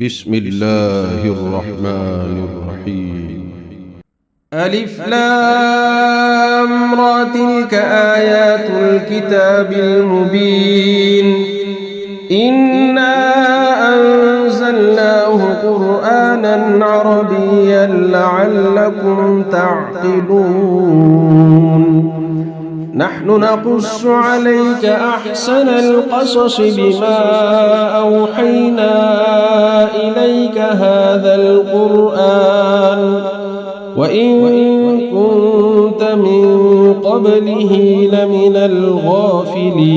بسم الله الرحمن الرحيم. ألف لام را تلك آيات الكتاب المبين إنا أنزلناه قرآنا عربيا لعلكم تعقلون نحن نقص عليك أحسن القصص بما أوحينا إليك هذا القرآن وإن كنت من قبله لمن الغافلين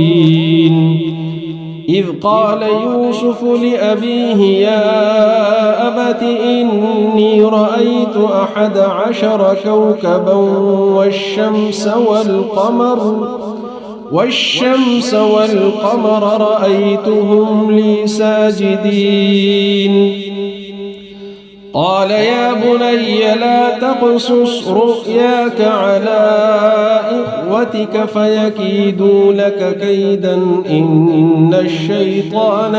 إذ قال يوسف لأبيه يا أبت إني رأيت 11 كوكبا والشمس والقمر رأيتهم لي ساجدين قال يا بني لا تقصص رؤياك على إخوتك فيكيدوا لك كيدا إن الشيطان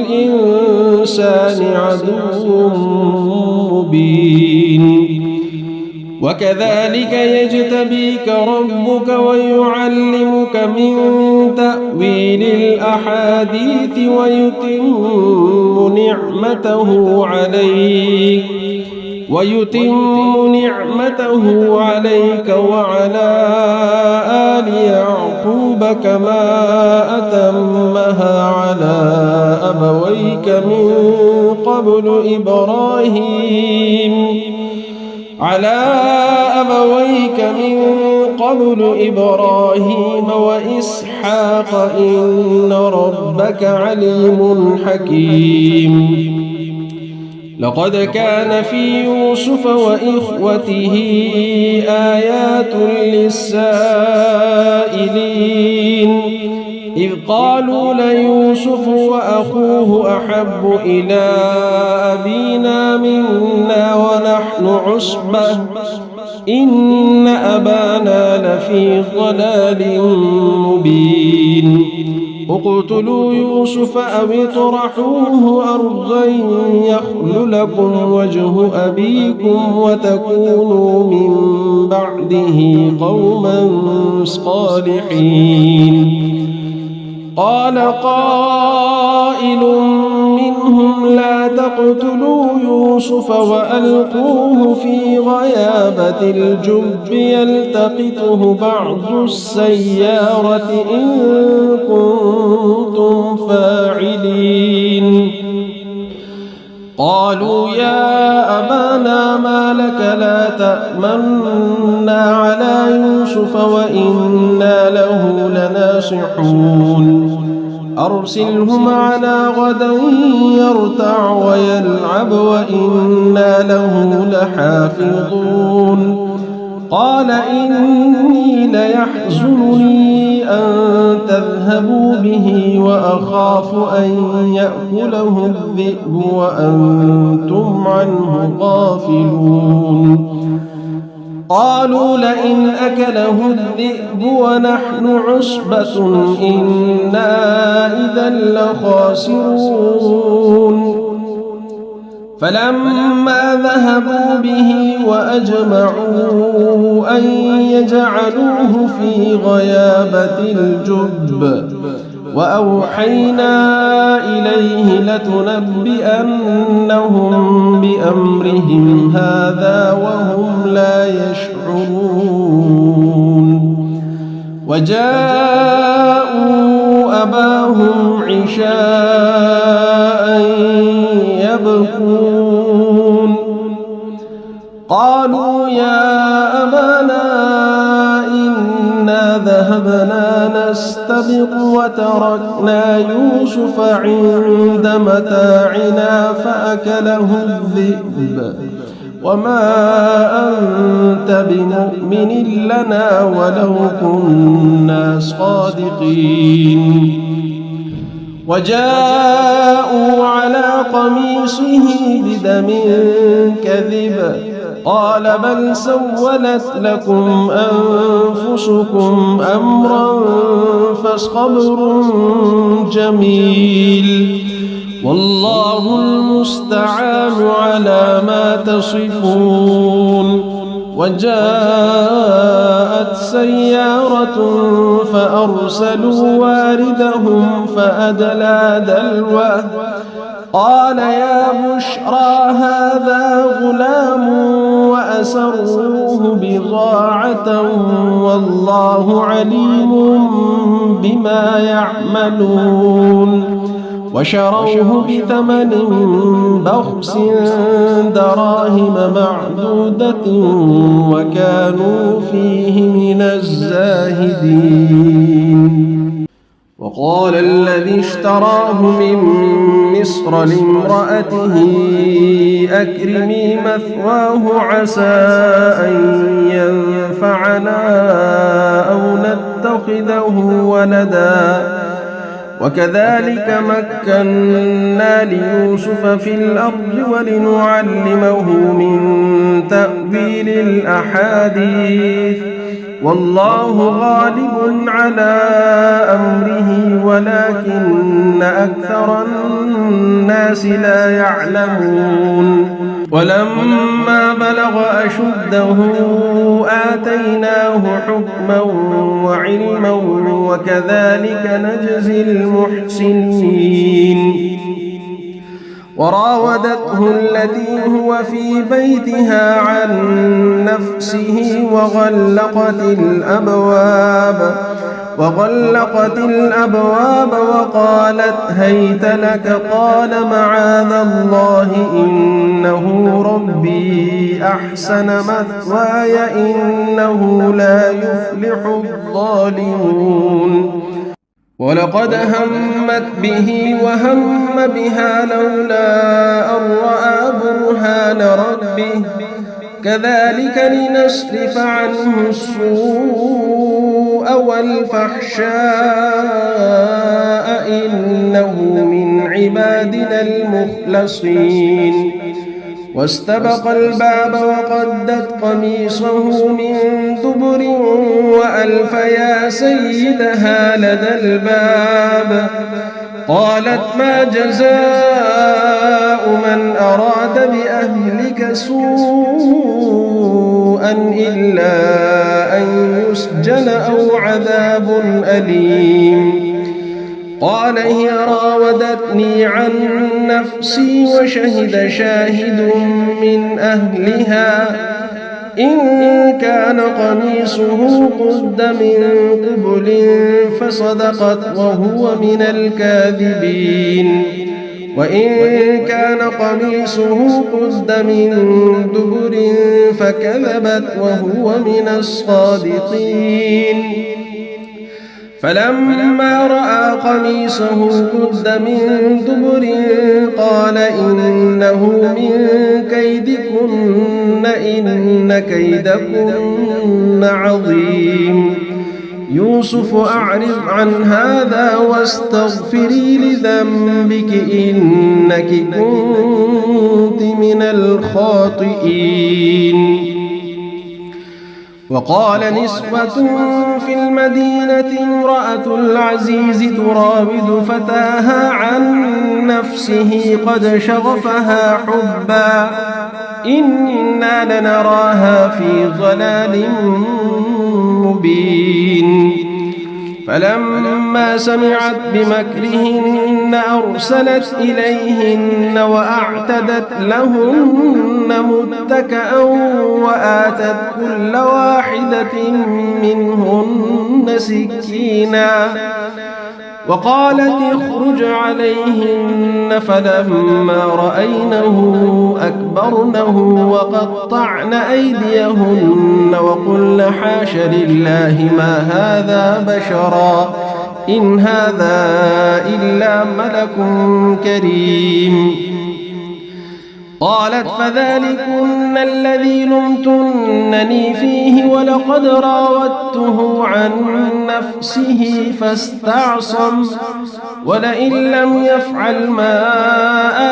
للإنسان عدو مبين وكذلك يجتبيك ربك ويعلمك من تأويل الأحاديث ويتم نعمته عليك وعلى آل يعقوب كما أتمها على أبويك من قبل إبراهيم وإسحاق إن ربك عليم حكيم لقد كان في يوسف وإخوته آيات للسائلين إذ قالوا ليوسف وأخوه أحب إلى أبينا منا ونحن عصبة إن أبانا لفي ضلال مبين اقتلوا يوسف أو اطرحوه أرضا يخل لكم وجه أبيكم وتكونوا من بعده قوما صالحين قال قائل منهم لا تقتلوا يوسف وألقوه في غيابة الجب يلتقطه بعض السيارة إن كنتم فاعلين قالوا يا أبانا ما لك لا تأمنا على يوسف وإنا له لناصحون أرسله معنا غدا يرتع ويلعب وإنا له لحافظون قال إني ليحزنني أن تذهبوا به وأخاف أن يأكله الذئب وأنتم عنه غافلون قالوا لئن أكله الذئب ونحن عصبة إنا إذا لخاسرون فلما ذهبوا به وأجمعوا أن يجعلوه في غيابة الجب وأوحينا إليه لتنبئنهم بأمرهم هذا وهم لا يشعرون وجاءوا أباهم عشاء يبكون قالوا يا أبانا إنا ذهبنا نستبق وتركنا يوسف عند متاعنا فأكله الذئب وما أنت بمؤمن لنا ولو كنا صادقين وجاءوا على قميصه بدم كذب قال بل سولت لكم أنفسكم أمرا فصبر جميل والله المستعان على ما تصفون. وجاءت سيارة فأرسلوا واردهم فأدلى دلوه قال يا بشرى هذا غلام وأسروه بضاعة والله عليم بما يعملون. وشروه بثمن بخس دراهم معدودة وكانوا فيه من الزاهدين. وقال الذي اشتراه من مصر لامرأته أكرمي مثواه عسى أن ينفعنا أو نتخذه ولدا وكذلك مكنا ليوسف في الأرض ولنعلمه من تأويل الأحاديث والله غالب على أمره ولكن أكثر الناس لا يعلمون. ولما بلغ أشده آتيناه حكما وعلما وكذلك نجزي المحسنين. وراودته التي هو في بيتها عن نفسه وغلقت الأبواب وقالت هيت لك قال معاذ الله إنه ربي أحسن مثواي إنه لا يفلح الظالمون. ولقد همت به وهم بها لولا أن رأى برهان ربه كذلك لنصرف عنه السوء والفحشاء إنه من عبادنا المخلصين. واستبق الباب وقدت قميصه من دبر وألف يا سيدها لدى الباب قالت ما جزاء من أراد بأهلك سوءا إلا أن يسجن أو عذاب أليم. قال هي راودتني عن نفسي وشهد شاهد من أهلها إن كان قميصه قد من قبل فصدقت وهو من الكاذبين وإن كان قميصه قد من دبر فكذبت وهو من الصادقين. فلما رأى قميصه قد من دبر قال إنه من كيدكن إن كيدكن عظيم. يوسف أعرض عن هذا واستغفري لذنبك إنك كنت من الخاطئين. وقال نسوة في المدينة امرأة العزيز تراود فتاها عن نفسه قد شغفها حبا إنا لنراها في ضلال مبين. فلما سمعت بمكرهن أرسلت إليهن وأعتدت لهن متكأ وآتت كل واحدة منهن سكينا وقالت اخرج عليهن فلما رأينه أكبرنه وقطعن أيديهن وقلن حاش لله ما هذا بشرا إن هذا إلا ملك كريم. قالت فذلكن الذي لمتنني فيه ولقد راودته عن نفسه فاستعصم ولئن لم يفعل ما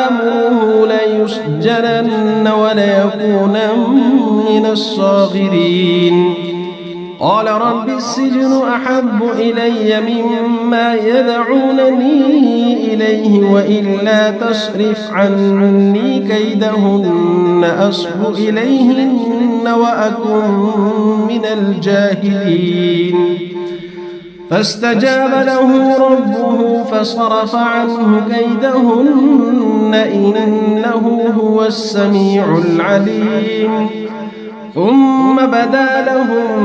آمره ليسجنن وليكون من الصاغرين. قال رب السجن أحب إلي مما يدعونني إليه وإلا تصرف عني كيدهن أصب إليهن وأكن من الجاهلين فاستجاب له ربه فصرف عنه كيدهن إنه هو السميع العليم ثم بدا لهم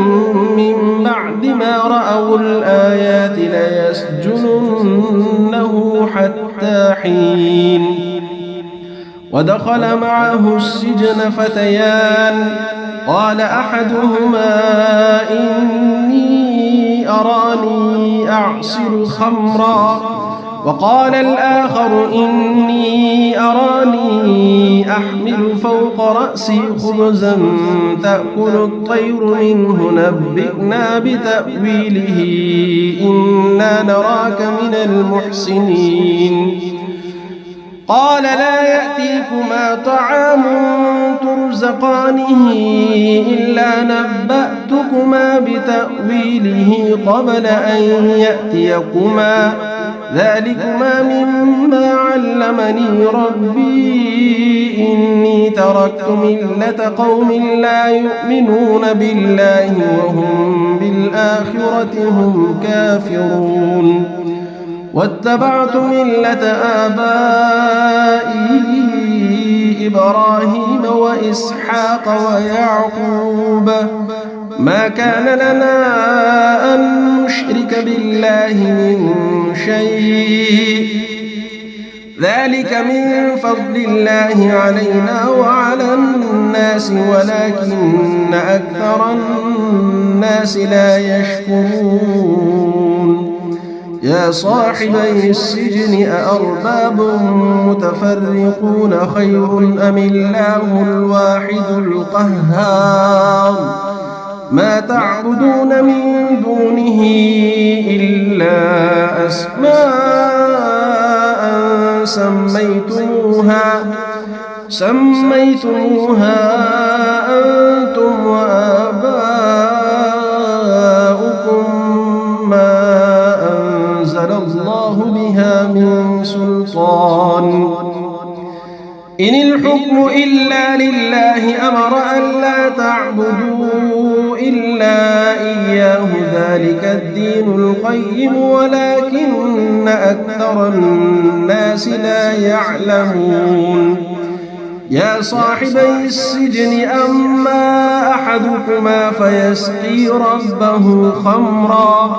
من بعد ما رأوا الآيات ليسجننه حتى حين ودخل معه السجن فتيان قال أحدهما إني أراني أعصر خمرا وقال الآخر إني أراني أحمل فوق رأسي خبزا تأكل الطير منه نبئنا بتأويله إنا نراك من المحسنين قال لا يأتيكما طعام ترزقانه إلا نبأتكما بتأويله قبل أن يأتيكما ذلكما مما علمني ربي إني تركت ملة قوم لا يؤمنون بالله وهم بالآخرة هم كافرون واتبعت ملة آبائي إبراهيم وإسحاق ويعقوب ما كان لنا أن نشرك بالله من شيء ذلك من فضل الله علينا وعلى الناس ولكن أكثر الناس لا يشكرون يا صاحبي السجن أأرباب متفرقون خير أم الله الواحد القهار ما تعبدون من دونه إلا أسماء سميتموها أنتم وآباؤكم ما أنزل الله بها من سلطان إن الحكم إلا لله أمر ألا تعبدوا إلا إياه ذلك الدين القيم ولكن أكثر الناس لا يعلمون يا صاحبي السجن أما أحدكما فيسقي ربه خمرا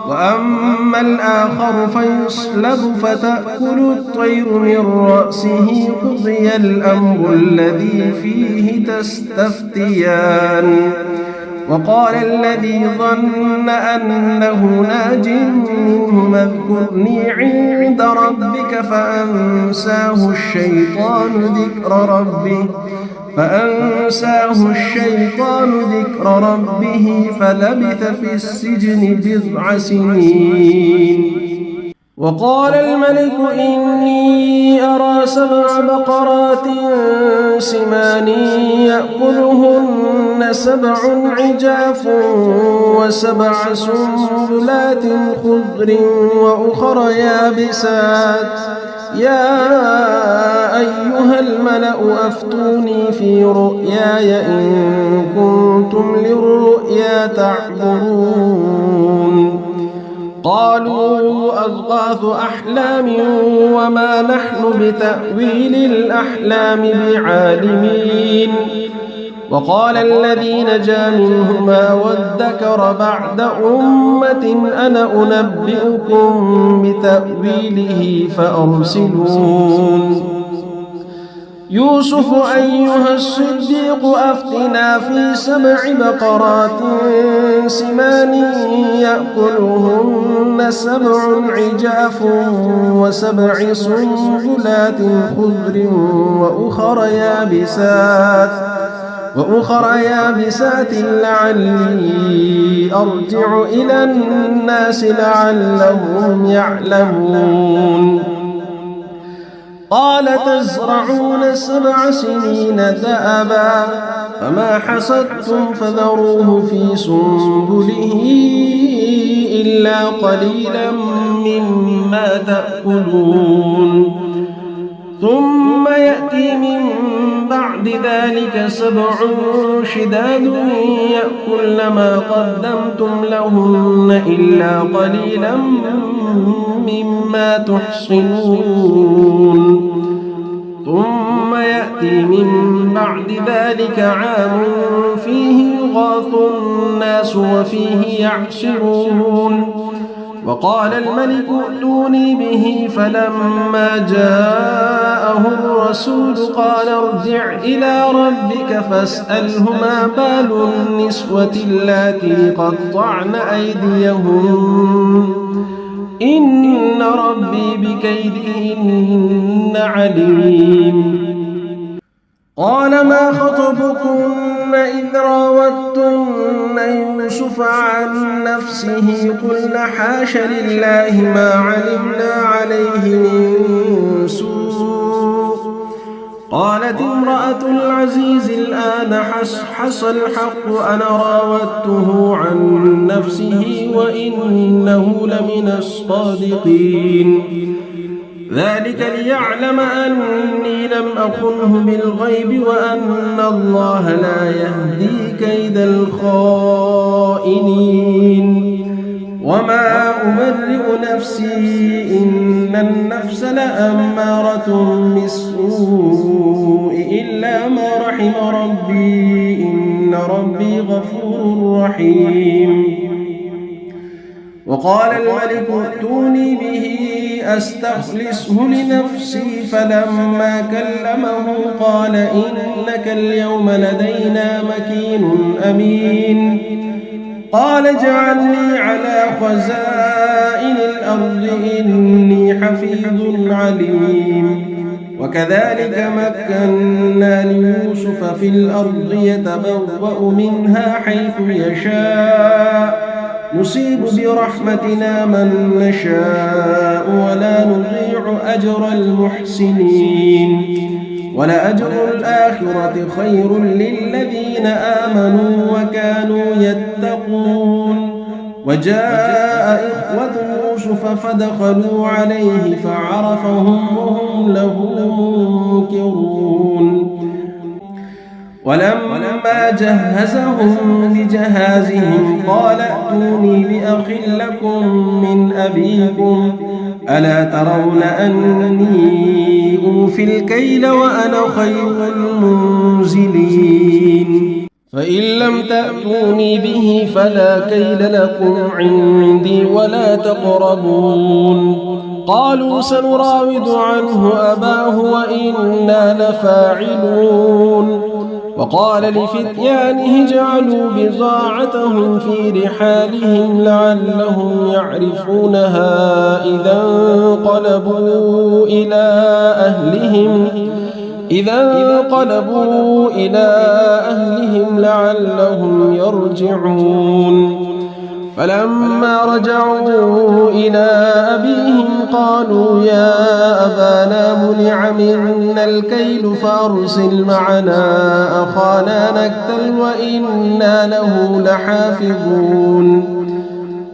وأما الآخر فيصلب فتأكل الطير من رأسه قضي الأمر الذي فيه تستفتيان وقال الذي ظن أنه ناج منه اذكرني عند ربك فأنساه الشيطان ذكر ربه فلبث في السجن بضع سنين وقال الملك إني أرى 7 بقرات سمان يأكلهن 7 عجاف و7 سنبلات خضر وأخر يابسات يا أيها الملأ أفتوني في رؤياي إن كنتم للرؤيا تعبرون قالوا أضغاث أحلام وما نحن بتأويل الأحلام بعالمين وقال الذي نجا منهما وادكر بعد أمة أنا أنبئكم بتأويله فأرسلون يوسف أيها الصديق أفتنا في 7 بقرات سمان يأكلهن 7 عجاف و7 سنبلات خضر وأخر يابسات لعلي أرجع إلى الناس لعلهم يعلمون قال تزرعون 7 سنين دأبا فما حصدتم فذروه في سنبله إلا قليلا مما تأكلون ثم يأتي من بعد ذلك 7 شداد يأكلن ما قدمتم لهن إلا قليلا مما تحصنون ثم يأتي من بعد ذلك عام فيه يغاث الناس وفيه يعصرون وقال الملك ائتوني به فلما جاءه الرسول قال ارجع إلى ربك فاسأله ما بال النسوة اللاتي قطعن أيديهن إن ربي بكيدهن عليم قال ما خطبكن إذ راوتن يوسف عن نفسه قلن حاش لله ما علمنا عليه من سوء قالت امرأة العزيز الآن حصحص الحق أنا راودته عن نفسه وإنه لمن الصادقين ذلك ليعلم أني لم أخنه بالغيب وأن الله لا يهدي كيد الخائنين وما أبرئ نفسي إن النفس لأمارة بالسوء إلا ما رحم ربي إن ربي غفور رحيم وقال الملك ائتوني به أستخلصه لنفسي فلما كلمه قال إنك اليوم لدينا مكين أمين قال اجعلني على خزائن الأرض إني حفيظ عليم وكذلك مكنا ليوسف في الأرض يتبوأ منها حيث يشاء نصيب برحمتنا من نشاء ولا نضيع أجر المحسنين ولأجر الآخرة خير للذين آمنوا وكانوا يتقون وجاء إخوة يوسف فدخلوا عليه فعرفهم وهم له منكرون ولما جهزهم بجهازهم قال ائتوني بأخ لكم من أبيكم ألا ترون أني أوفي الكيل وأنا خير المنزلين فإن لم تأتوني به فلا كيل لكم عندي ولا تقربون قالوا سنراود عنه أباه وإنا لفاعلون وقال لفتيانه اجعلوا بضاعتهم في رحالهم لعلهم يعرفونها إذا انقلبوا إلى أهلهم لعلهم يرجعون فلما رجعوا إلى أبيهم قالوا يا أبانا منع منا الكيل فأرسل معنا أخانا نكتل وإنا له لحافظون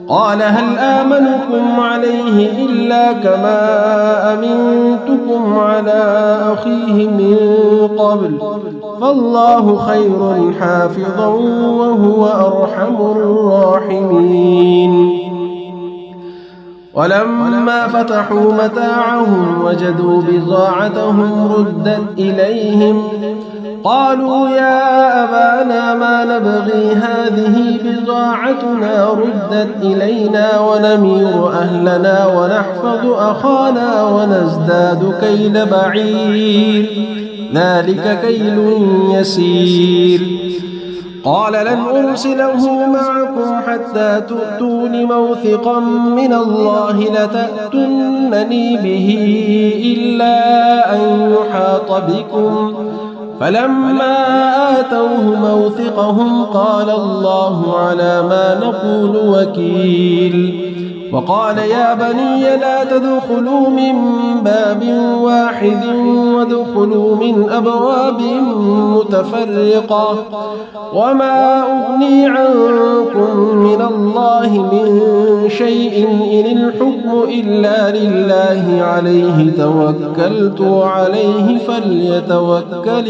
قال هل آمنكم عليه إلا كما أمنتكم على أخيه من قبل فالله خير حافظا وهو أرحم الراحمين ولما فتحوا متاعهم وجدوا بضاعتهم ردت إليهم قالوا يا أبانا ما نبغي هذه بضاعتنا ردت إلينا ونمير أهلنا ونحفظ أخانا ونزداد كيل بعير ذلك كيل يسير قال لن أرسله معكم حتى تؤتون موثقا من الله لتأتونني به إلا أن يحاط بكم فلما آتوه موثقهم قال الله على ما نقول وكيل وقال يا بني لا تدخلوا من باب واحد وادخلوا من أبواب متفرقة وما أغني عنكم من الله من شيء إن الحكم إلا لله عليه توكلت وعليه فليتوكل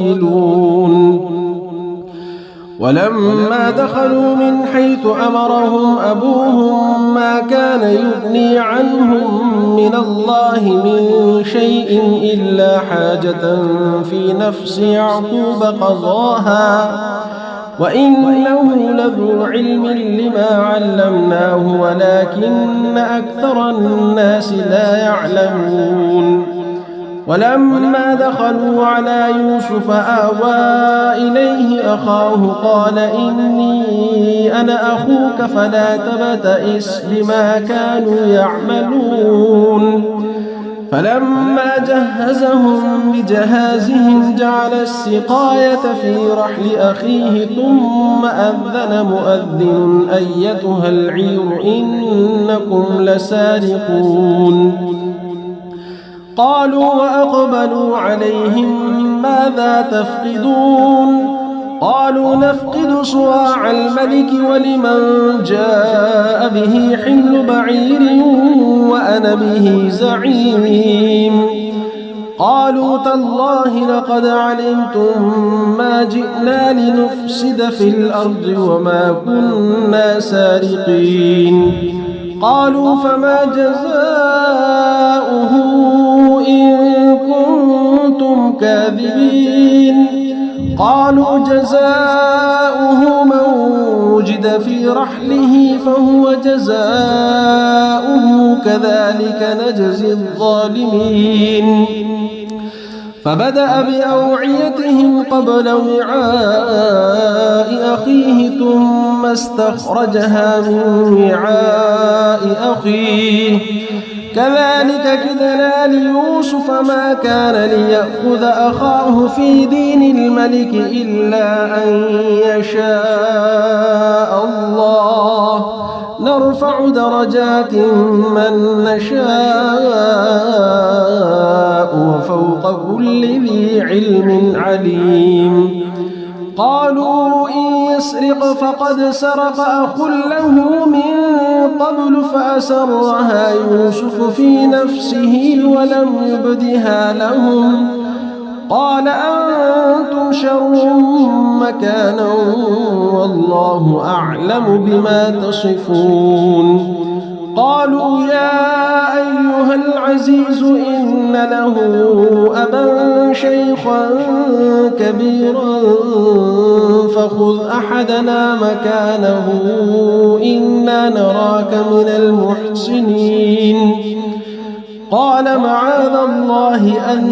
المتوكلون. ولما دخلوا من حيث أمرهم أبوهم ما كان يغني عنهم من الله من شيء إلا حاجة في نفس يعقوب قضاها وإنه لذو علم لما علمناه ولكن أكثر الناس لا يعلمون. ولما دخلوا على يوسف آوى إليه أخاه قال إني أنا أخوك فلا تبتئس بما كانوا يعملون. فلما جهزهم بجهازهم جعل السقاية في رحل أخيه ثم أذن مؤذن أيتها العير إنكم لسارقون. قالوا وأقبلوا عليهم ماذا تفقدون؟ قالوا نفقد صواع الملك ولمن جاء به حمل بعير وأنا به زعيم. قالوا تالله لقد علمتم ما جئنا لنفسد في الأرض وما كنا سارقين. قالوا فما جزاؤه إن كنتم كاذبين؟ قالوا جزاؤه من وجد في رحله فهو جزاؤه كذلك نجزي الظالمين. فبدأ بأوعيتهم قبل وعاء أخيه ثم استخرجها من وعاء أخيه كذلك كدنا ليوسف ما كان ليأخذ أخاه في دين الملك إلا أن يشاء الله نرفع درجات من نشاء وفوق كل ذي علم عليم. قالوا إن يسرق فقد سرق أخ له من قبل فأسرها يوسف في نفسه ولم يبدها لهم. قال أنتم شر مكانا والله أعلم بما تصفون. قالوا يا أيها العزيز إن له أبا شيخا كبيرا فخذ أحدنا مكانه إنا نراك من المحسنين. قال معاذ الله أن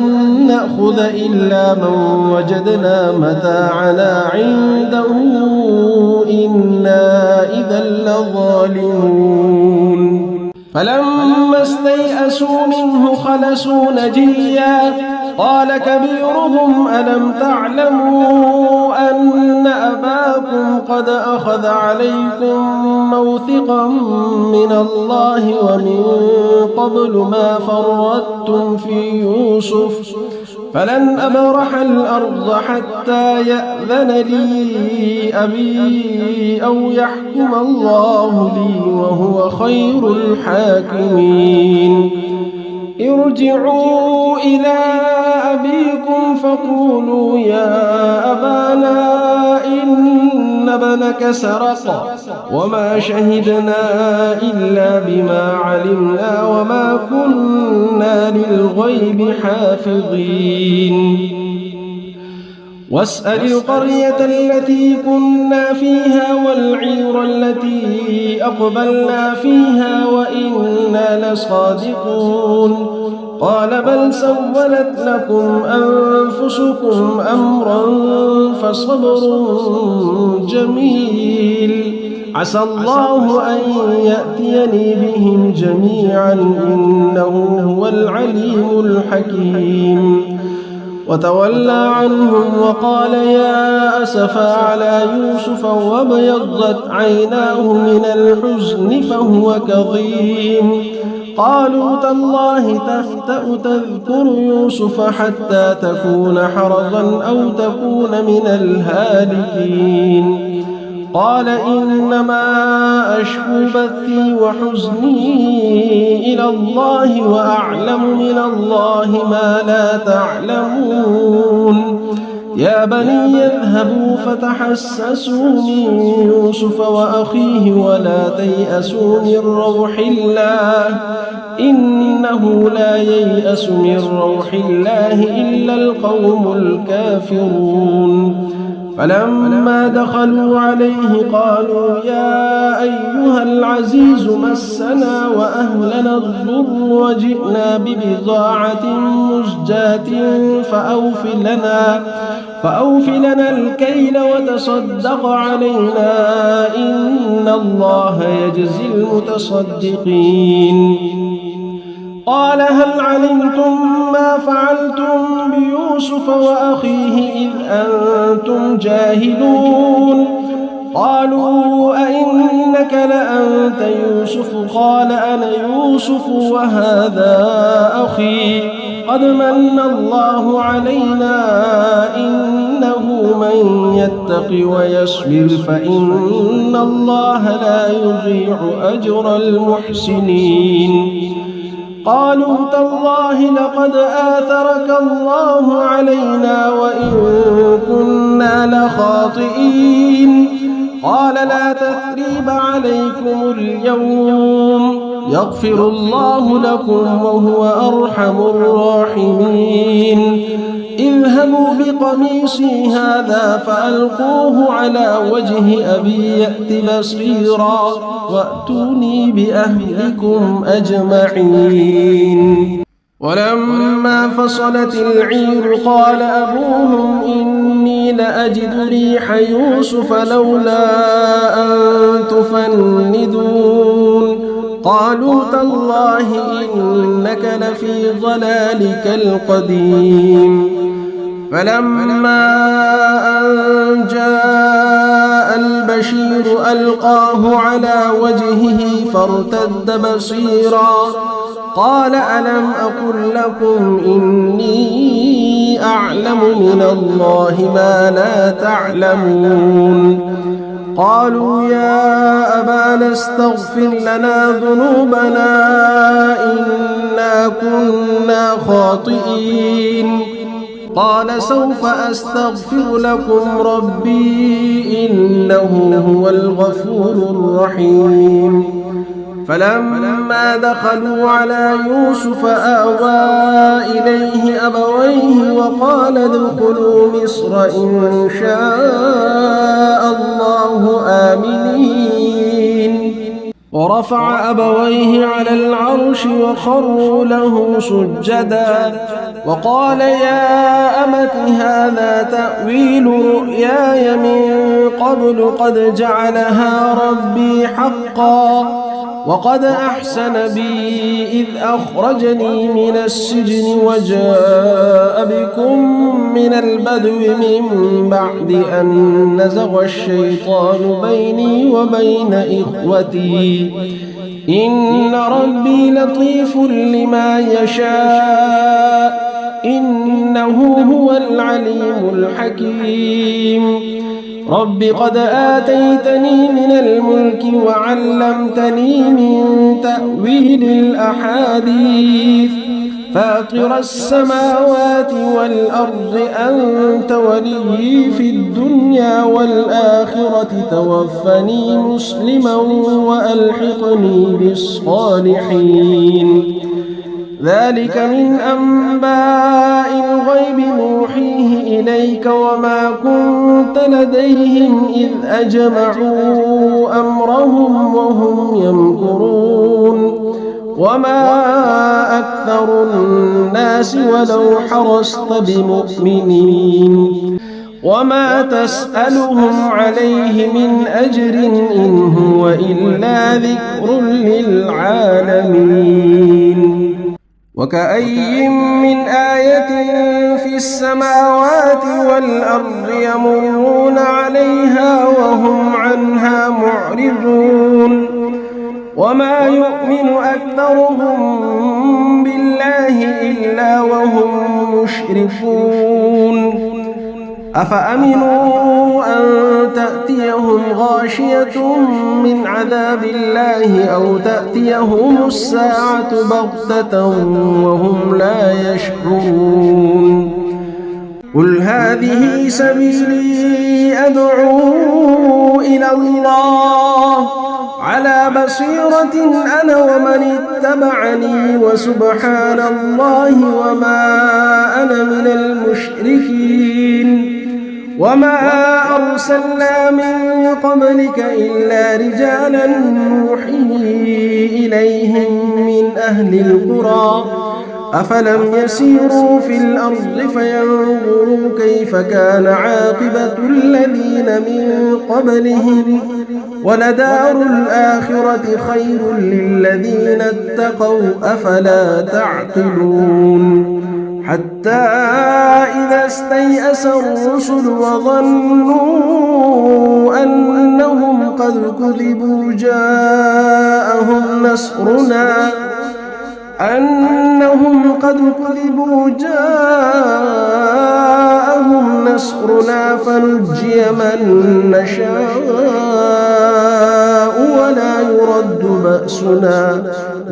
نأخذ إلا من وجدنا متاعنا عنده إنا إذا لظالمون. فلما استيئسوا منه خلصوا نجيا قال كبيرهم ألم تعلموا أن أباكم قد أخذ عليكم موثقا من الله ومن قبل ما فرطتم في يوسف فلن أبرح الأرض حتى يأذن لي أبي أو يحكم الله لي وهو خير الحاكمين. ارجعوا إلى أبيكم فقولوا يا أبانا إن ابنك سرق وما شهدنا إلا بما علمنا وما كنا للغيب حافظين. واسأل القرية التي كنا فيها والعير التي أقبلنا فيها وإنا لصادقون. قال بل سولت لكم أنفسكم أمرا فصبر جميل عسى الله أن يأتيني بهم جميعا إنه هو العليم الحكيم. وتولى عنهم وقال يا أسفا على يوسف وابيضت عيناه من الحزن فهو كظيم. قالوا تالله تفتأ تذكر يوسف حتى تكون حرضا أو تكون من الهالكين. قال إنما أشكو بثي وحزني إلى الله وأعلم من الله ما لا تعلمون. يا بني اذهبوا فتحسسوا من يوسف وأخيه ولا تيأسوا من روح الله إنه لا ييأس من روح الله إلا القوم الكافرون. فلما دخلوا عليه قالوا يا أيها العزيز مسنا وأهلنا الضر وجئنا ببضاعة مزجاة فأوف لنا الكيل وتصدق علينا إن الله يجزي المتصدقين. قال هل علمتم ما فعلتم بيوسف وأخيه إذ أنتم جاهلون؟ قالوا أئنك لأنت يوسف؟ قال أنا يوسف وهذا أخي قد من الله علينا إنه من يتق ويصبر فإن الله لا يضيع أجر المحسنين. قالوا تالله لقد آثرك الله علينا وإن كنا لخاطئين. قال لا تثريب عليكم اليوم يغفر الله لكم وهو أرحم الراحمين. اذهبوا بقميصي هذا فألقوه على وجه أبي يأت بصيرا وأتوني بأهلكم أجمعين. ولما فصلت العير قال أبوهم إني لأجد ريح يوسف لولا أن تفندون. قالوا تالله إنك لفي ضلالك القديم. فلما أن جاء البشير ألقاه على وجهه فارتد بصيرا قال ألم أقل لكم إني أعلم من الله ما لا تعلمون. قالوا يا أبانا استغفر لنا ذنوبنا إنا كنا خاطئين. قال سوف أستغفر لكم ربي إنه هو الغفور الرحيم. فلما دخلوا على يوسف آوى إليه أبويه وقال ادخلوا مصر إن شاء الله آمنين. ورفع أبويه على العرش وخروا له سجدا وقال يا أمت هذا تأويل رؤياي من قبل قد جعلها ربي حقا وقد أحسن بي إذ أخرجني من السجن وجاء بكم من البدو من بعد أن نزغ الشيطان بيني وبين إخوتي إن ربي لطيف لما يشاء إنه هو العليم الحكيم. رب قد آتيتني من الملك وعلمتني من تأويل الأحاديث فاطر السماوات والأرض أنت ولي في الدنيا والآخرة توفني مسلما وألحقني بالصالحين. ذلك من أنباء الغيب نوحيه إليك وما كنت لديهم إذ أجمعوا أمرهم وهم يمكرون وما أكثر الناس ولو حرصت بمؤمنين وما تسألهم عليه من أجر إن هو إلا ذكر للعالمين. وكأي من آية في السماوات والأرض يمرون عليها وهم عنها معرضون وما يؤمن أكثرهم بالله إلا وهم مشركون أفأمنوا أن تأتيهم غاشية من عذاب الله أو تأتيهم الساعة بغتة وهم لا يشعرون قل هذه سبيلي أدعو إلى الله على بصيرة أنا ومن اتبعني وسبحان الله وما أنا من المشركين وما أرسلنا من قبلك إلا رجالا نوحي إليهم من أهل القرى أفلم يسيروا في الأرض فينظروا كيف كان عاقبة الذين من قبلهم ولدار الآخرة خير للذين اتقوا أفلا تعقلون حتى إذا استيأس الرسل وظنوا أنهم قد كذبوا جاءهم نصرنا فنجي من نشاء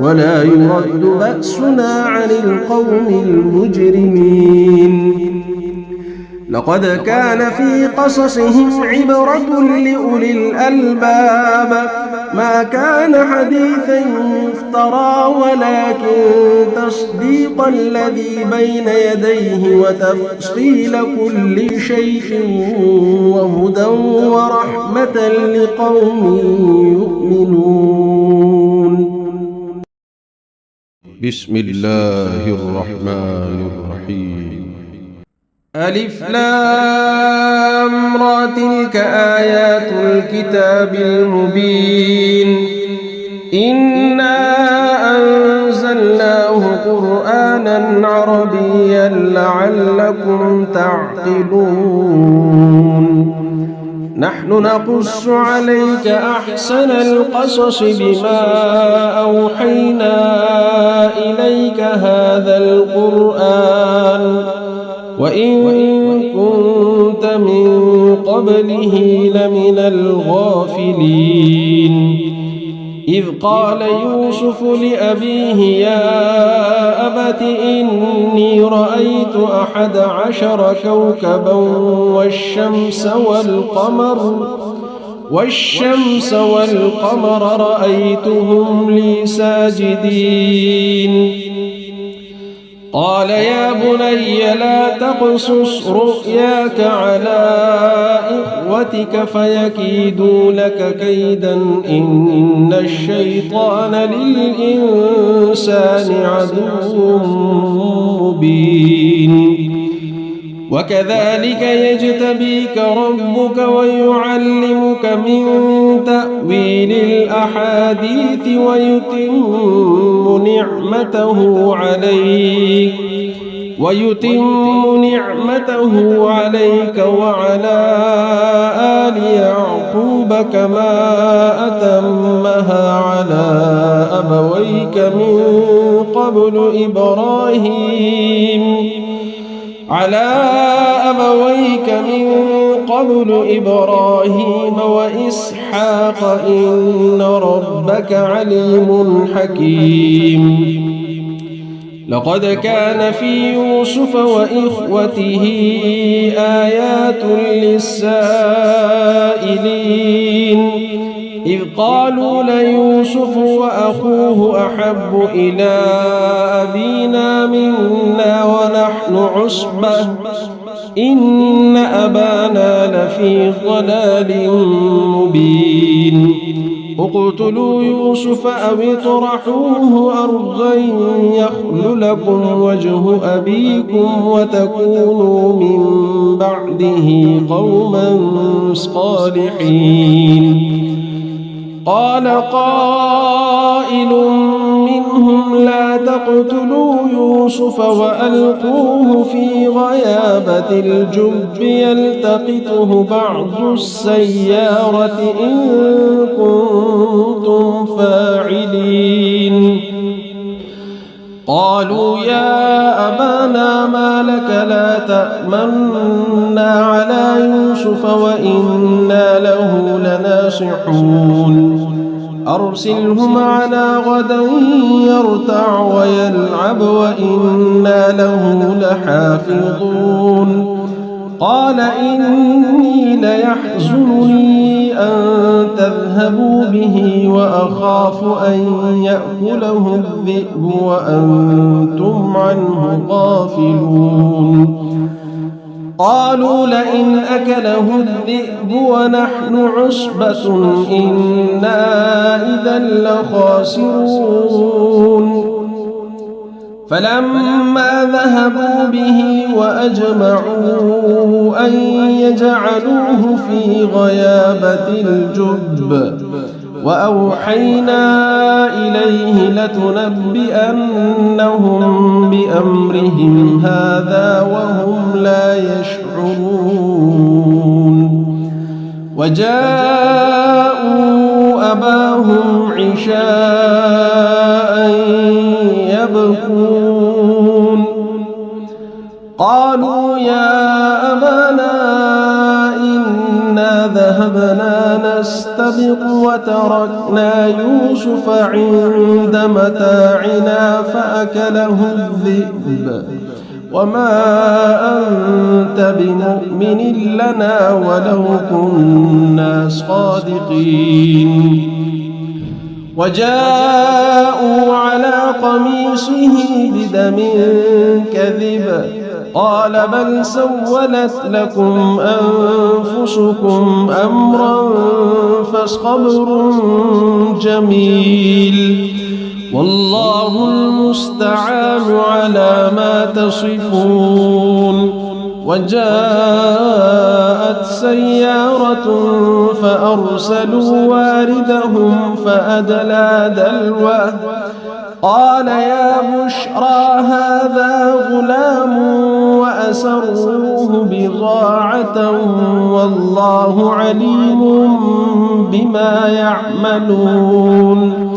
ولا يرد بأسنا عن القوم المجرمين لقد كان في قصصهم عبرة لأولي الألباب ما كان حديثا يفترى ولكن تصديق الذي بين يديه وتفصيل كل شيء وهدى ورحمة لقوم يؤمنون. بسم الله الرحمن الرحيم. ألف لام را تلك آيات الكتاب المبين إنا أنزلناه قرآنا عربيا لعلكم تعقلون نحن نقص عليك أحسن القصص بما أوحينا إليك هذا القرآن وإن كنت من قبله لمن الغافلين إذ قال يوسف لأبيه يا أبت إني رأيت 11 كوكبا والشمس والقمر رأيتهم لي ساجدين قال يا بني لا تقصص رؤياك على إخوتك فيكيدوا لك كيدا إن الشيطان للإنسان عدو مبين وكذلك يجتبيك ربك ويعلمك من تأويل الأحاديث ويتم نعمته عليك وعلى آل يعقوب كما أتمها على أبويك من قبل إبراهيم وإسحاق إن ربك عليم حكيم لقد كان في يوسف وإخوته آيات للسائلين إذ قالوا ليوسف وأخوه أحب إلى أبينا منا ونحن عصبة إن أبانا لفي ضلال مبين اقتلوا يوسف أو اطرحوه أرضا يخل لكم وجه أبيكم وتكونوا من بعده قوما صالحين قال قائل منهم لا تقتلوا يوسف وألقوه في غيابة الجب يلتقطه بعض السيارة إن كنتم فاعلين قالوا يا أبانا ما لك لا تأمنا على يوسف وإنا له لناصحون أرسله معنا غدا يرتع ويلعب وإنا له لحافظون قال إني ليحزنني أن تذهبوا به وأخاف أن يأكله الذئب وأنتم عنه غافلون قالوا لئن أكله الذئب ونحن عصبة إنا إذا لخاسرون فلما ذهبوا به وأجمعوا أن يجعلوه في غيابة الجب وأوحينا إليه لتنبئنهم بأمرهم هذا وهم لا يشعرون وجاءوا أباهم عشاء يبكون قالوا يا أبانا إنا ذهبنا نستبق وتركنا يوسف عند متاعنا فأكله الذئب وما أنت بمؤمن لنا ولو كنا صادقين وجاءوا على قميصه بدم كذب قال بل سولت لكم أنفسكم أمرا فصبر جميل والله المستعان على ما تصفون وجاءت سيارة فأرسلوا واردهم فأدلى دلوه قال يا بشرى هذا غلام وأسروه بضاعة والله عليم بما يعملون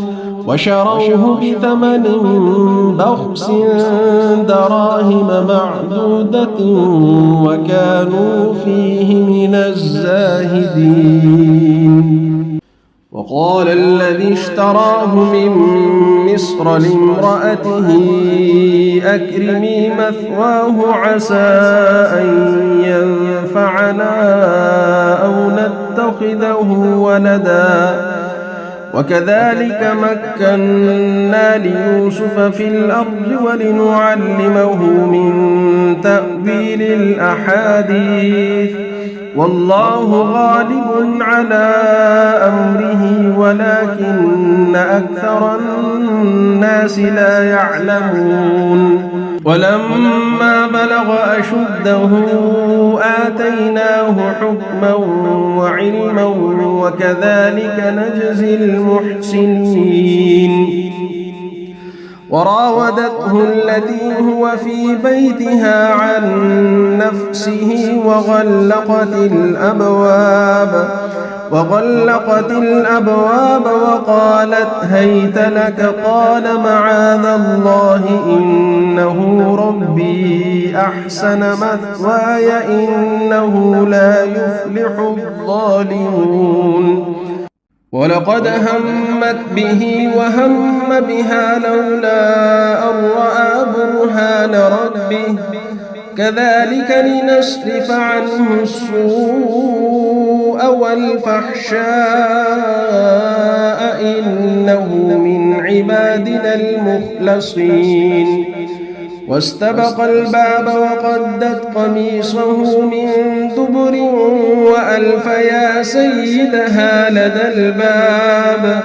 وشروه بثمن بخس دراهم معدودة وكانوا فيه من الزاهدين وقال الذي اشتراه من مصر لامرأته أكرمي مثواه عسى أن ينفعنا أو نتخذه ولدا وكذلك مكنا ليوسف في الأرض ولنعلمه من تأويل الأحاديث والله غالب على أمره ولكن أكثر الناس لا يعلمون ولما بلغ أشده آتيناه حكما وعلما وكذلك نجزي المحسنين وراودته التي هو في بيتها عن نفسه وغلقت الأبواب وقالت هيت لك قال معاذ الله إنه ربي أحسن مثواي إنه لا يفلح الظالمون ولقد همت به وهم بها لولا أن رأى برهان ربه كذلك لنصرف عنه السوء والفحشاء إنه من عبادنا المخلصين واستبق الباب وقدت قميصه من دبر وألف يا سيدها لدى الباب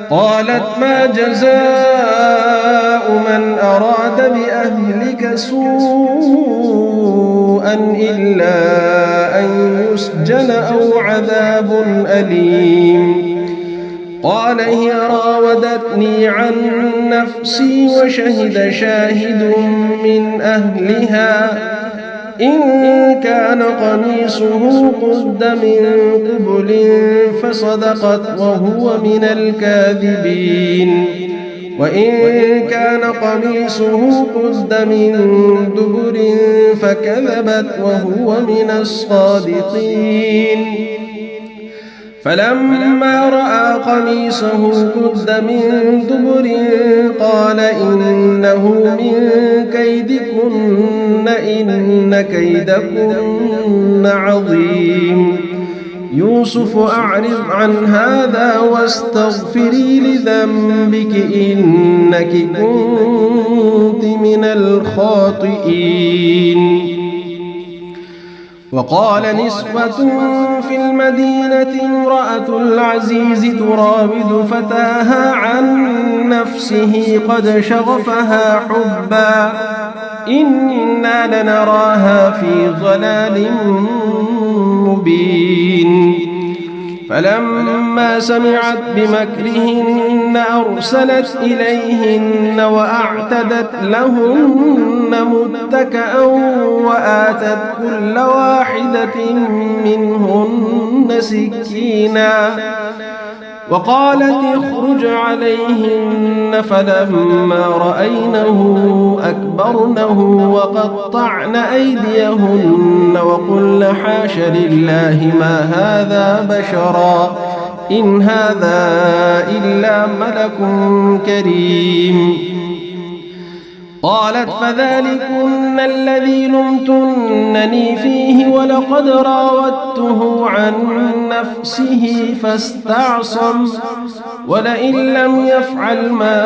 قالت ما جزاء من أراد بأهلك سوءا إلا أن يسجن أو عذاب أليم قال هي راودتني عن نفسي وشهد شاهد من أهلها إن كان قميصه قد من قبل فصدقت وهو من الكاذبين وإن كان قميصه قد من دبر فكذبت وهو من الصادقين فلما رأى قميصه قد من دبر قال إنه من كيدكن إن كيدكن عظيم يوسف أعرض عن هذا واستغفري لذنبك إنك كنت من الخاطئين وقال نسوة في المدينة امرأة العزيز تراود فتاها عن نفسه قد شغفها حبا إنا لنراها في ضلال مبين فلما سمعت بمكرهن أرسلت إليهن وأعتدت لهن متكأ وآتت كل واحدة منهن سكينا وقالت اخرج عليهن فلما رأينه أكبرنه وقطعن أيديهن وقلن حاش لله ما هذا بشرا إن هذا إلا ملك كريم قالت فذلكن الذي لمتنني فيه ولقد راودته عن نفسه فاستعصم ولئن لم يفعل ما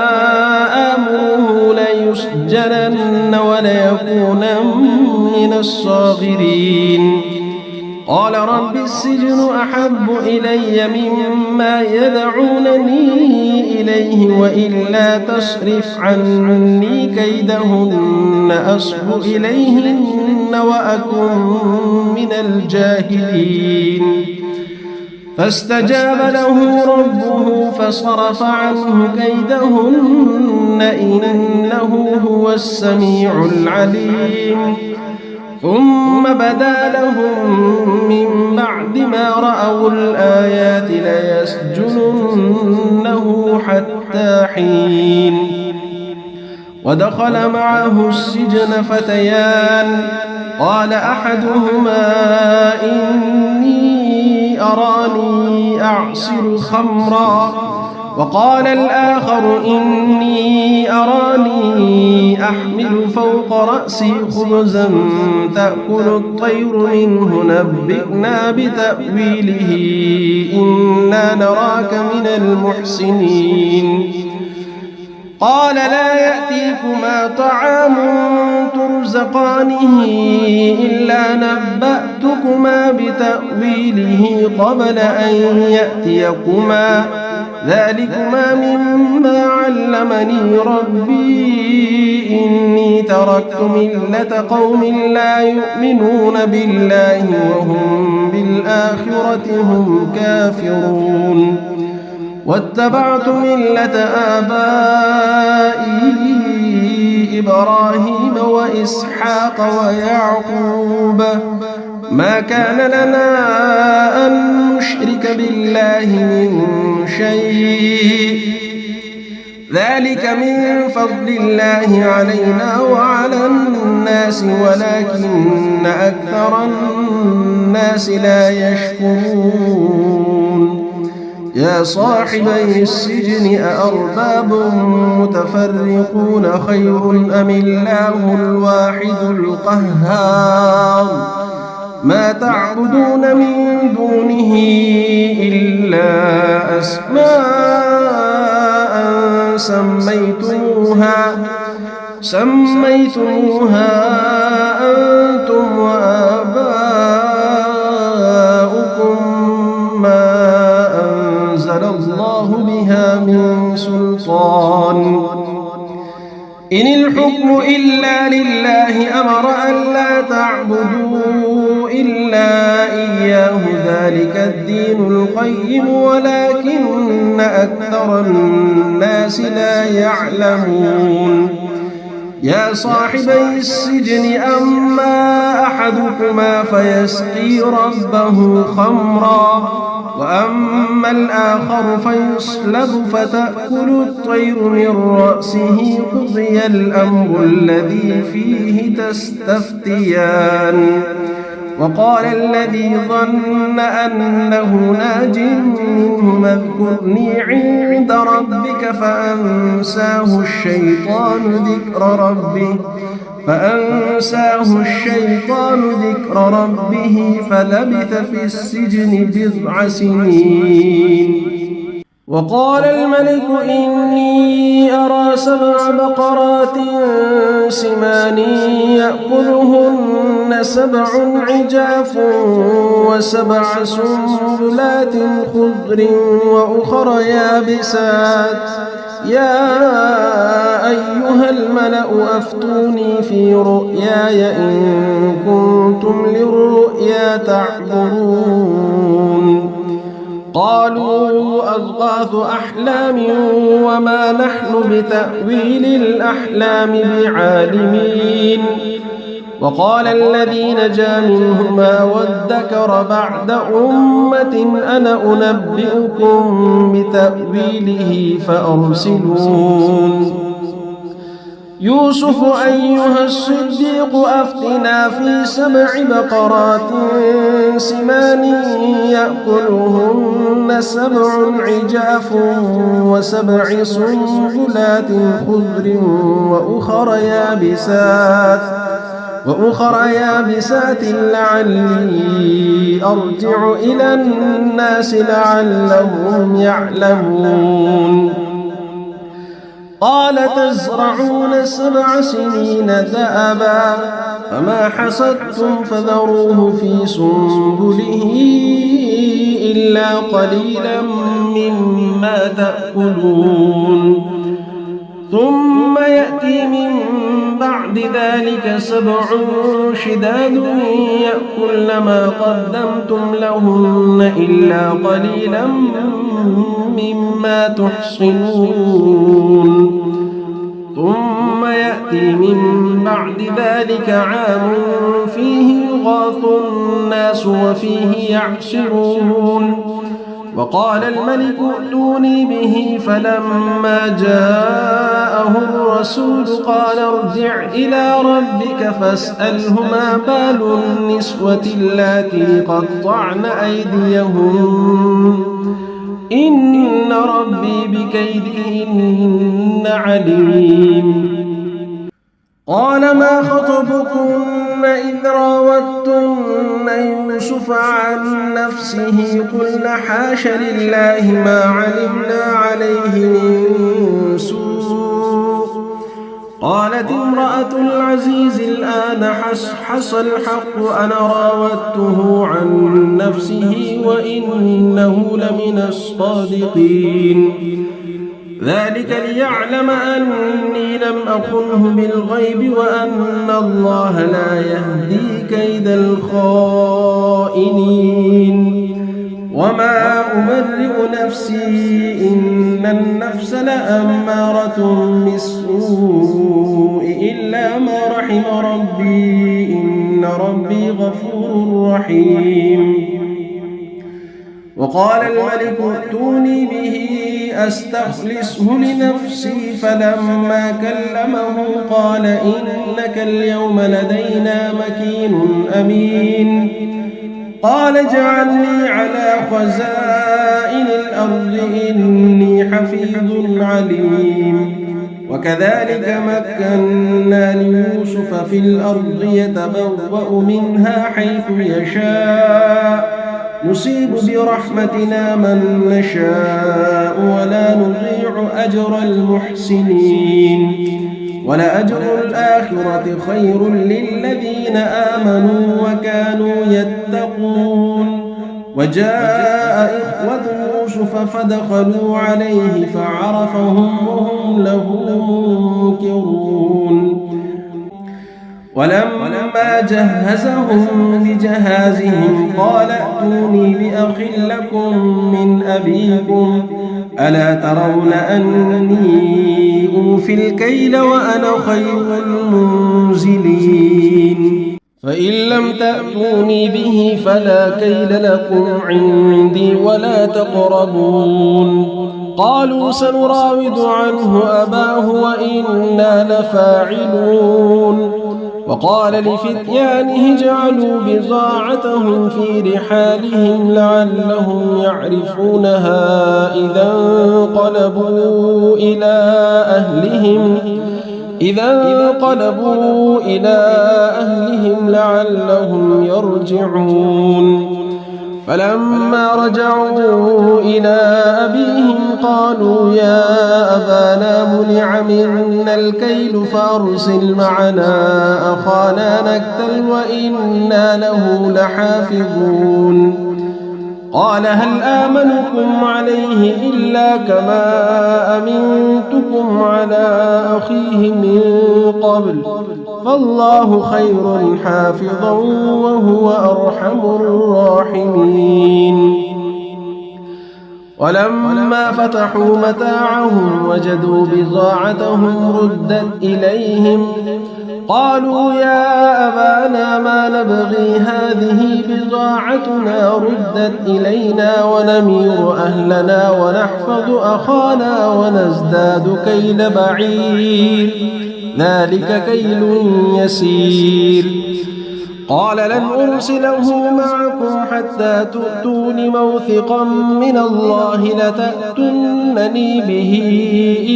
آمره ليسجنن وليكونن من الصاغرين قال رب السجن أحب إلي مما يدعونني إليه وإلا تصرف عني كيدهن أصب إليهن وأكن من الجاهلين فاستجاب له ربه فصرف عنه كيدهن إنه هو السميع العليم ثم بدا لهم من بعد ما رأوا الآيات ليسجننه حتى حين ودخل معه السجن فتيان قال أحدهما إني أراني أعصر خمرا وقال الآخر إني أراني أحمل فوق رأسي خبزا تأكل الطير منه نبئنا بتأويله إنا نراك من المحسنين قال لا يأتيكما طعام ترزقانه إلا نبأتكما بتأويله قبل أن يأتيكما ذلكما مما علمني ربي إني تركت ملة قوم لا يؤمنون بالله وهم بالآخرة هم كافرون واتبعت ملة آبائي إبراهيم وإسحاق ويعقوب ما كان لنا أن نشرك بالله من شيء ذلك من فضل الله علينا وعلى الناس ولكن أكثر الناس لا يشكرون يا صاحبي السجن أأرباب متفرقون خير أم الله الواحد القهار ما تعبدون من دونه إلا أسماء سميتموها أنتم وآباؤكم ما أنزل الله بها من سلطان إن الحكم إلا لله أمر أن لا تعبدوا إلا إياه ذلك الدين القيم ولكن أكثر الناس لا يعلمون يا صاحبي السجن أما أحدكما فيسقي ربه خمرا وأما الآخر فيصلب فتأكل الطير من رأسه قضي الأمر الذي فيه تستفتيان وقال الذي ظن أنه ناج منهما اذكرني عند ربك فأنساه الشيطان ذكر ربه فلبث في السجن 9 سنين وقال الملك إني أرى 7 بقرات سمان يأكلهن 7 عجاف و7 سنبلات خضر وأخر يابسات يا أيها الملأ أفتوني في رؤياي إن كنتم للرؤيا تعبرون قالوا أضغاث أحلام وما نحن بتأويل الأحلام بعالمين وقال الذي نجا منهما وادكر بعد أمة أنا أنبئكم بتأويله فأرسلون يوسف أيها الصديق أفتنا في 7 بقرات سمان يأكلهن 7 عجاف و7 سنبلات خضر وأخر يابسات لعلي أرجع إلى الناس لعلهم يعلمون قال تزرعون 7 سنين دأبا فما حصدتم فذروه في سنبله إلا قليلا مما تأكلون ثم يأتي من بعد ذلك 7 شداد يأكلن ما قدمتم لهن إلا قليلا مما تحصنون ثم يأتي من بعد ذلك عام فيه يغاث الناس وفيه يعصرون وقال الملك ائتوني به فلما جاءه الرسول قال ارجع إلى ربك فاسأله ما بال النسوة اللاتي قطعن أيديهن إن ربي بكيدهن عليم قال ما خطبكن إذ راوتن يوسف عن نفسه قلن حاش لله ما علمنا عليه من سوء قالت امرأة العزيز الآن حصحص الحق أنا راودته عن نفسه وإنه لمن الصادقين ذلك ليعلم أني لم أخنه بالغيب وأن الله لا يهدي كيد الخائنين وما أبرئ نفسي إن النفس لأمارة بالسوء إلا ما رحم ربي إن ربي غفور رحيم وقال الملك ائتوني به أستخلصه لنفسي فلما كلمه قال إنك اليوم لدينا مكين أمين قال اجعلني على خزائن الأرض إني حفيظ عليم وكذلك مكنا ليوسف في الأرض يتبوأ منها حيث يشاء نصيب برحمتنا من نشاء ولا نضيع أجر المحسنين ولأجر الآخرة خير للذين آمنوا وكانوا يتقون وجاء إخوة يوسف فدخلوا عليه فعرفهم وهم له منكرون ولما جهزهم بجهازهم قال ائتوني بأخ لكم من أبيكم ألا ترون أني أوفي الكيل وأنا خير المنزلين فإن لم تأتوني به فلا كيل لكم عندي ولا تقربون قالوا سنراود عنه أباه وإنا لفاعلون وقال لفتيانه اجعلوا بضاعتهم في رحالهم لعلهم يعرفونها إذا انقلبوا إلى أهلهم لعلهم يرجعون فلما رجعوا إلى أبيهم قالوا يا أبانا منع منا الكيل فأرسل معنا أخانا نكتل وإنا له لحافظون قال هل آمنكم عليه إلا كما أمنتكم على أخيه من قبل فالله خير حافظا وهو أرحم الراحمين ولما فتحوا متاعهم وجدوا بضاعتهم ردت إليهم قالوا يا أبانا ما نبغي هذه بضاعتنا ردت إلينا ونمير أهلنا ونحفظ أخانا ونزداد كيل بعير ذلك كيل يسير قال لن أرسله معكم حتى تؤتون موثقا من الله لتأتونني به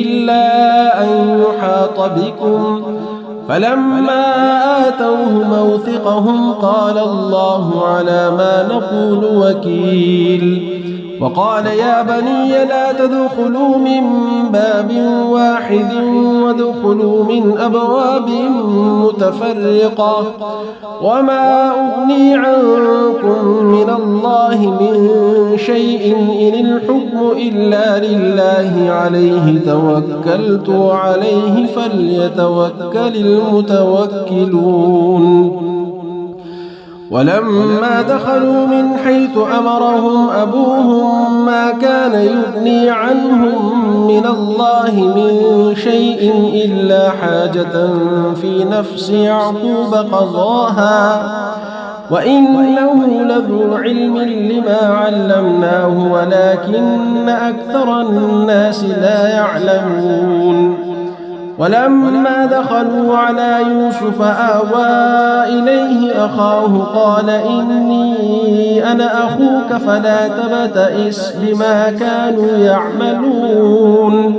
إلا أن يحاط بكم فلما آتوه موثقهم قال الله على ما نقول وكيل وقال يا بني لا تدخلوا من باب واحد وادخلوا من أبواب متفرقة وما أغني عنكم من الله من شيء إن الحكم إلا لله عليه توكلت وعليه فليتوكل المتوكلون ولما دخلوا من حيث أمرهم أبوهم ما كان يغني عنهم من الله من شيء إلا حاجة في نفس يعقوب قضاها وإنه لذو علم لما علمناه ولكن أكثر الناس لا يعلمون ولما دخلوا على يوسف آوى إليه أخاه قال إني أنا أخوك فلا تبتئس بما كانوا يعملون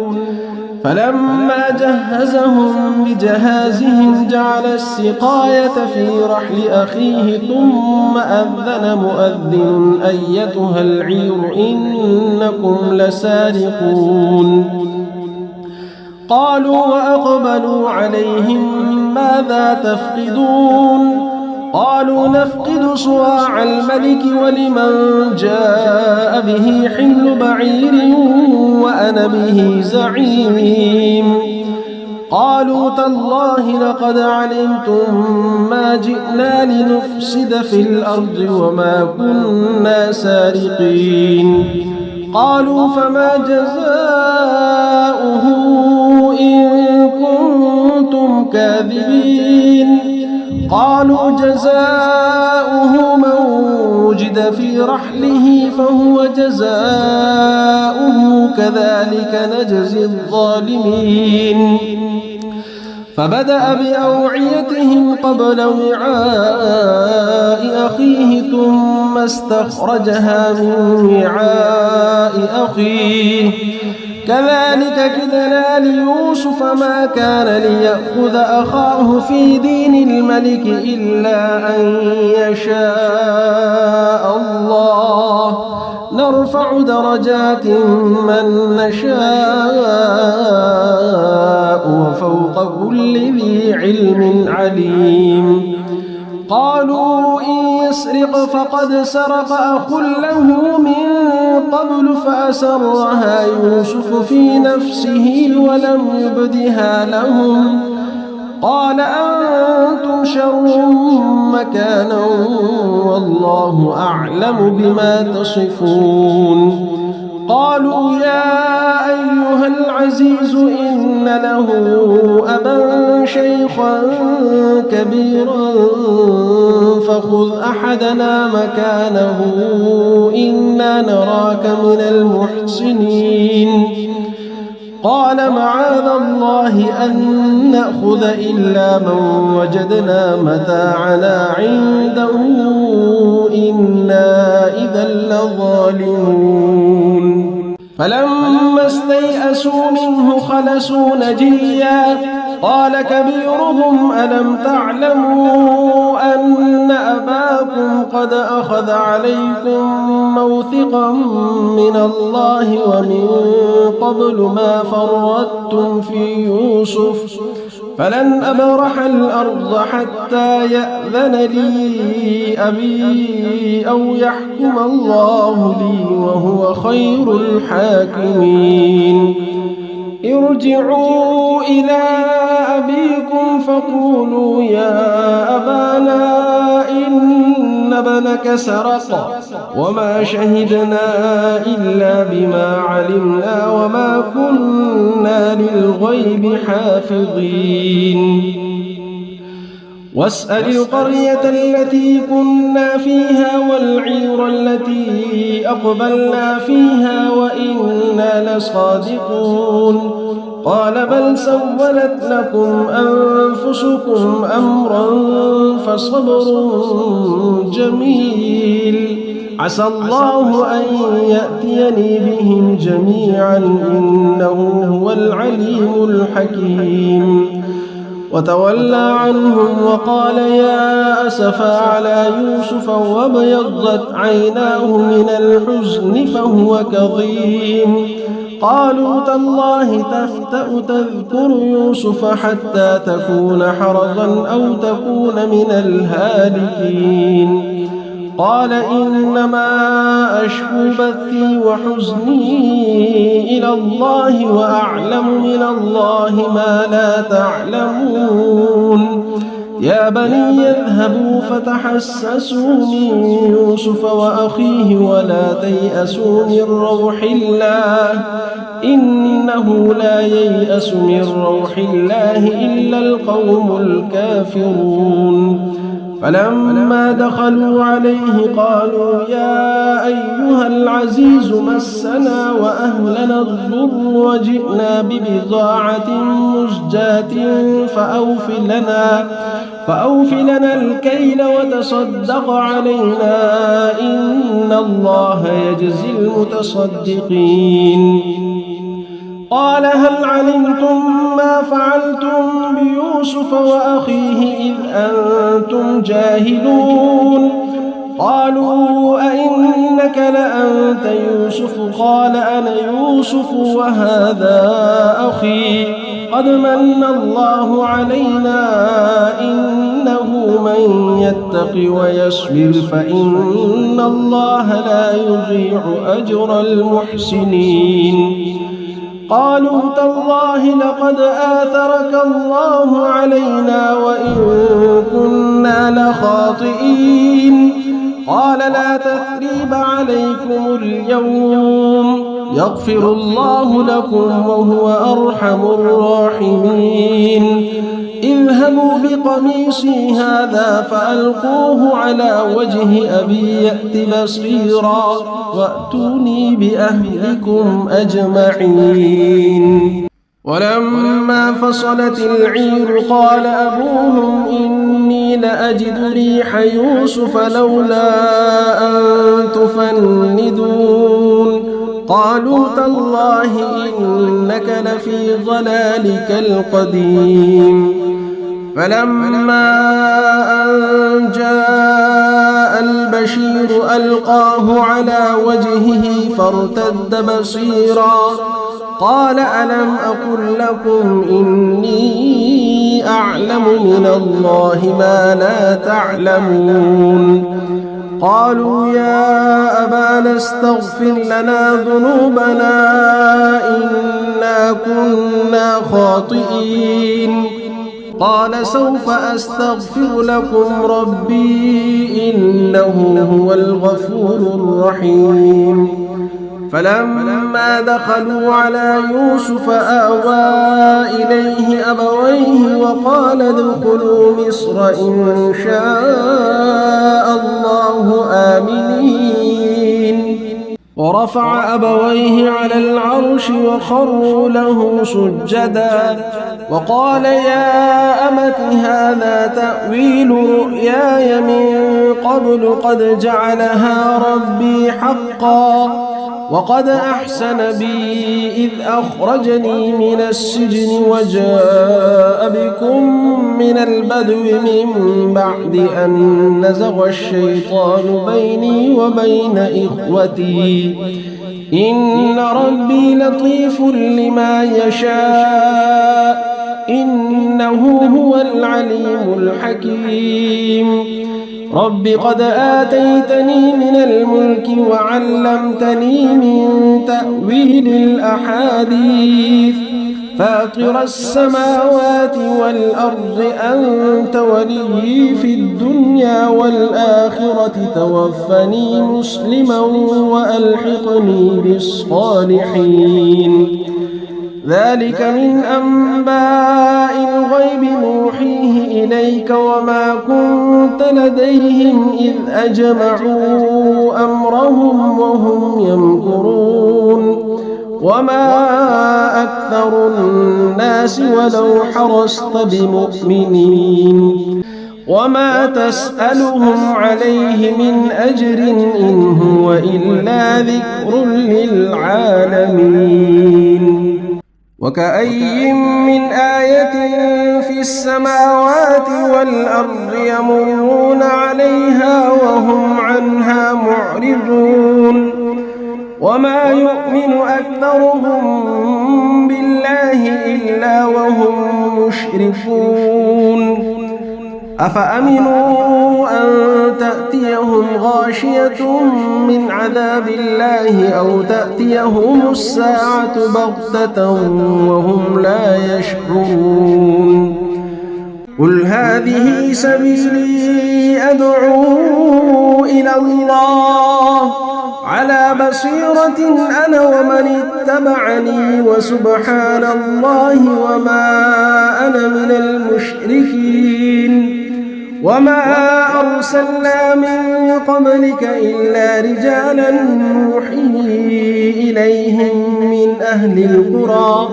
فلما جهزهم بجهازهم جعل السقاية في رحل أخيه ثم أذن مؤذن أيتها العير إنكم لسارقون قالوا وأقبلوا عليهم ماذا تفقدون قالوا نفقد صواع الملك ولمن جاء به حمل بعير وأنا به زعيم قالوا تالله لقد علمتم ما جئنا لنفسد في الأرض وما كنا سارقين قالوا فما جزاؤه إن كنتم كاذبين قالوا جزاؤه من وجد في رحله فهو جزاؤه كذلك نجزي الظالمين فبدأ بأوعيتهم قبل وعاء أخيه ثم استخرجها من وعاء أخيه كذلك كدنا ليوسف ما كان ليأخذ أخاه في دين الملك إلا أن يشاء الله نرفع درجات من نشاء وفوق كل ذي علم عليم قالوا إن يسرق فقد سرق أخ له من قبل فأسرها يوسف في نفسه ولم يبدها لهم قال أنتم شر مكانا والله أعلم بما تصفون. قالوا يا أيها العزيز إن له أبا شيخا كبيرا فخذ أحدنا مكانه إنا نراك من المحسنين. قال معاذ الله أن نأخذ إلا من وجدنا متاعنا عنده إنا إذا لظالمون. فلما استيئسوا منه خلصوا نجيا قال كبيرهم ألم تعلموا أن أباكم قد أخذ عليكم موثقا من الله ومن قبل ما فرطتم في يوسف فلن أبرح الأرض حتى يأذن لي أبي أو يحكم الله لي وهو خير الحاكمين. ارجعوا إلى أبيكم فقولوا يا أبانا إن ابنك سرق وما شهدنا إلا بما علمنا وما كنا للغيب حافظين. واسأل القرية التي كنا فيها والعير التي أقبلنا فيها وإنا لصادقون. قال بل سولت لكم أنفسكم أمرا فصبر جميل عسى الله أن يأتيني بهم جميعا إنه هو العليم الحكيم. وتولى عنهم وقال يا أسفا على يوسف وابيضت عيناه من الحزن فهو كظيم. قالوا تالله تفتأ تذكر يوسف حتى تكون حرضا أو تكون من الهالكين. قال إنما أشكو بثي وحزني إلى الله وأعلم من الله ما لا تعلمون. يا بني اذهبوا فتحسسوا من يوسف وأخيه ولا تيأسوا من روح الله إنه لا ييأس من روح الله إلا القوم الكافرون. فلما دخلوا عليه قالوا يا أيها العزيز مسنا وأهلنا الضر وجئنا ببضاعة مزجاة فأوف لنا الكيل وتصدق علينا إن الله يجزي المتصدقين. قال هل علمتم ما فعلتم بيوسف وأخيه إذ أنتم جاهلون؟ قالوا أئنك لأنت يوسف؟ قال أنا يوسف وهذا أخي قد من الله علينا إنه من يتق ويصبر فإن الله لا يضيع أجر المحسنين. قالوا تالله لقد آثرك الله علينا وإن كنا لخاطئين. قال لا تثريب عليكم اليوم يغفر الله لكم وهو أرحم الراحمين. اذهبوا بقميصي هذا فألقوه على وجه أبي يأت بصيرا وأتوني بأهلكم أجمعين. ولما فصلت العير قال أبوهم إني لأجد ريح يوسف لولا أن تفندون. قالوا تالله إنك لفي ضلالك القديم. فلما أن جاء البشير ألقاه على وجهه فارتد بصيرا قال ألم أقل لكم إني أعلم من الله ما لا تعلمون. قالوا يا أبانا استغفر لنا ذنوبنا إنا كنا خاطئين. قال سوف أستغفر لكم ربي إنه هو الغفور الرحيم فلما دخلوا على يوسف آوى إليه أبويه وقال ادخلوا مصر إن شاء الله آمنين ورفع أبويه على العرش وخروا له سجدا وقال يا أمت هذا تأويل رؤياي من قبل قد جعلها ربي حقا وقد أحسن بي إذ أخرجني من السجن وجاء بكم من البدو من بعد أن نزغ الشيطان بيني وبين إخوتي إن ربي لطيف لما يشاء إنه هو العليم الحكيم رب قد آتيتني من الملك وعلمتني من تأويل الأحاديث فاطر السماوات والأرض أنت ولي في الدنيا والآخرة توفني مسلما وألحقني بالصالحين ذلك من أنباء الغيب نوحيه إليك وما كنت لديهم إذ أجمعوا أمرهم وهم يمكرون وما أكثر الناس ولو حرصت بمؤمنين وما تسألهم عليه من أجر إن هو إلا ذكر للعالمين وكأي من آية في السماوات والأرض يمرون عليها وهم عنها معرضون وما يؤمن أكثرهم بالله إلا وهم مشركون أفأمنوا أن تأتيهم غاشية من عذاب الله أو تأتيهم الساعة بغتة وهم لا يشعرون قل هذه سبيلي أدعو إلى الله على بصيرة أنا ومن اتبعني وسبحان الله وما أنا من المشركين وما أرسلنا من قبلك إلا رجالا نوحي إليهم من أهل القرى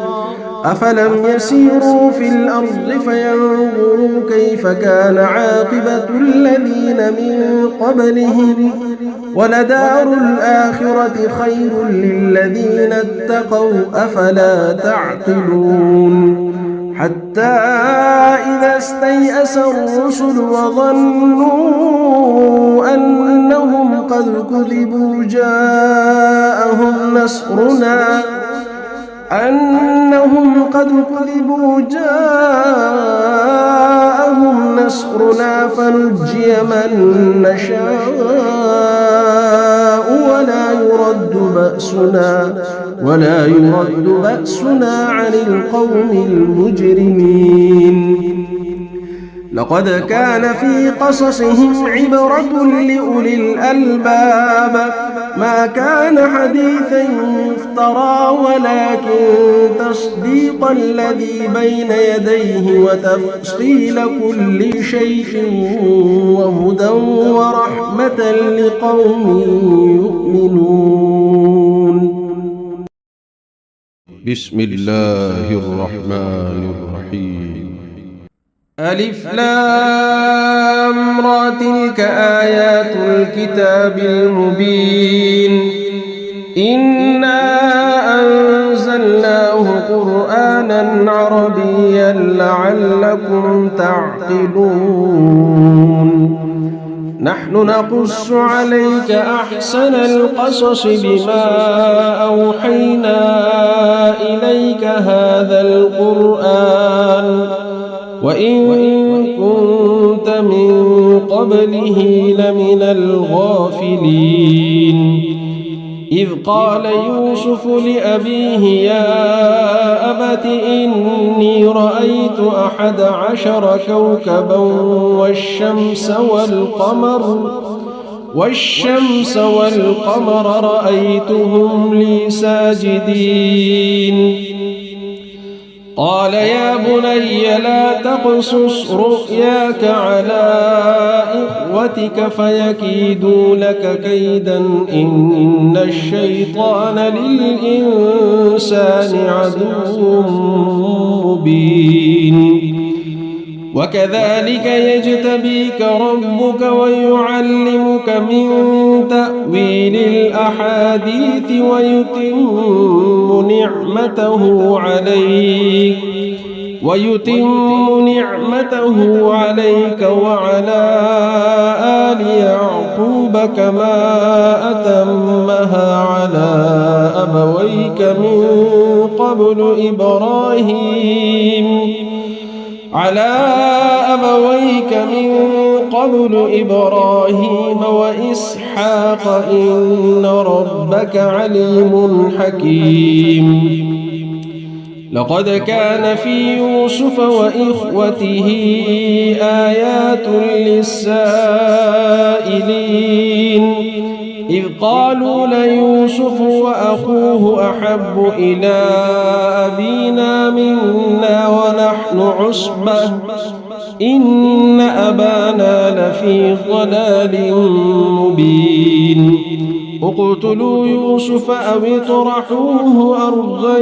أفلم يسيروا في الأرض فينظروا كيف كان عاقبة الذين من قبلهم ولدار الآخرة خير للذين اتقوا أفلا تعقلون حتى إذا استيأس الرسل وظنوا أنهم قد كذبوا جاءهم نصرنا فنجي من نشاء ولا يرد بأسنا عن القوم المجرمين لقد كان في قصصهم عبرة لأولي الألباب ما كان حديثا يفترى ولكن تصديق الذي بين يديه وتفصيل كل شيء وهدى ورحمة لقوم يؤمنون. بسم الله الرحمن الرحيم. ألف لام را تلك آيات الكتاب المبين إنا أنزلناه قرآنا عربيا لعلكم تعقلون. نحن نقص عليك أحسن القصص بما أوحينا إليك هذا القرآن وإن كنت من قبله لمن الغافلين. إذ قال يوسف لأبيه يا أبت إني رأيت 11 كوكبا والشمس والقمر رأيتهم لي ساجدين قال يا بني لا تقصص رؤياك على إخوتك فيكيدوا لك كيدا إن الشيطان للإنسان عدو مبين وكذلك يجتبيك ربك ويعلمك من تأويل الأحاديث ويتم نعمته عليك وعلى آل يعقوب كما أتمها على أبويك من قبل إبراهيم وإسحاق إن ربك عليم حكيم لقد كان في يوسف وإخوته آيات للسائلين إذ قالوا ليوسف وأخوه أحب إلى أبينا منا ونحن عصبة إن أبانا لفي ضلال مبين اقتلوا يوسف أو اطرحوه أرضا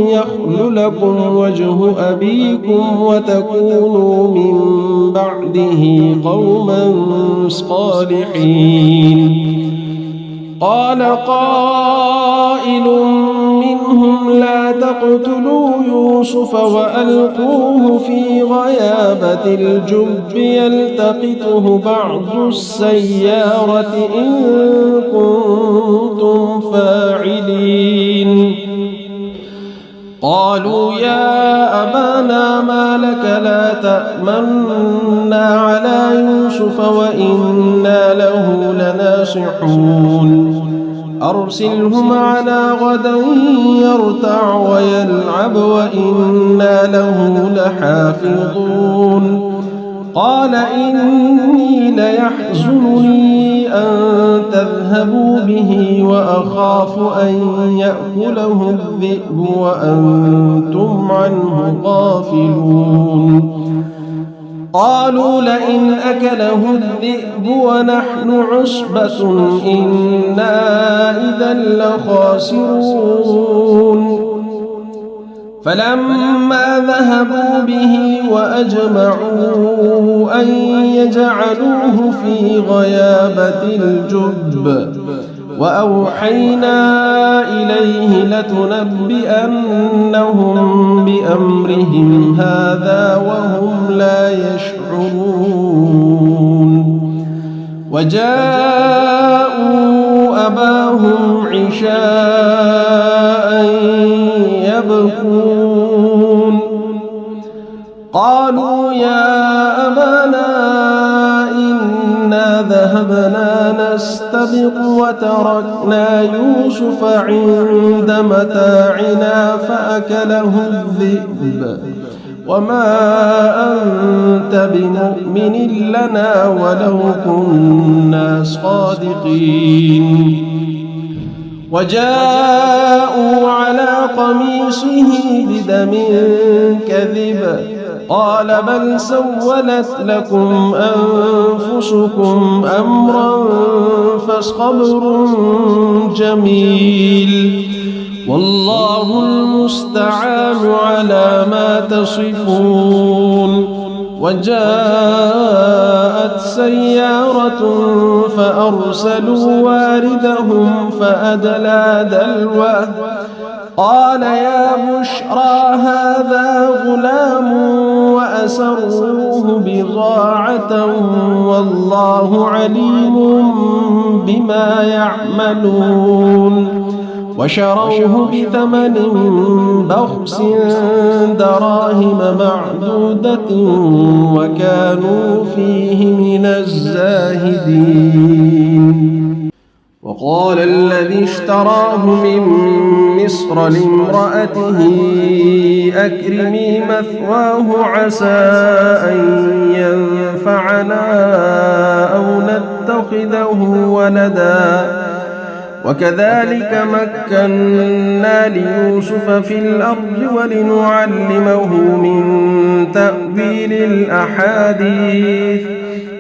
يخل لكم وجه أبيكم وتكونوا من بعده قوما صالحين قال قائل منهم لا تقتلوا يوسف وألقوه في غيابة الجب يلتقطه بعض السيارة إن كنتم فاعلين قالوا يا أبانا ما لك لا تأمنا على يوسف وإنا له لناصحون أرسله معنا غدا يرتع ويلعب وإنا له لحافظون قال إني ليحزنني أن تذهبوا به وأخاف أن يأكله الذئب وأنتم عنه غافلون قالوا لئن أكله الذئب ونحن عصبة إنا إذا لخاسرون فلما ذهبوا به وأجمعوا أن يجعلوه في غيابة الجب وأوحينا إليه لتنبئنهم بأمرهم هذا وهم لا يشعرون وجاءوا أباهم عشاء يبكون قالوا يا أبانا إنا ذهبنا نستبق وتركنا يوسف عند متاعنا فأكله الذئب وما أنت بمؤمن لنا ولو كنا صادقين وجاءوا على قميصه بدم كذب قال بل سولت لكم أنفسكم أمرا فصبر جميل والله المستعان على ما تصفون وجاءت سيارة فأرسلوا واردهم فأدلى دلوه قال يا بشرى هذا غلام وأسروه بضاعة والله عليم بما يعملون وشروه بثمن بخس دراهم معدودة وكانوا فيه من الزاهدين وقال الذي اشتراه من مصر لامرأته أكرمي مثواه عسى أن ينفعنا أو نتخذه ولدا وكذلك مكنا ليوسف في الأرض ولنعلمه من تأويل الأحاديث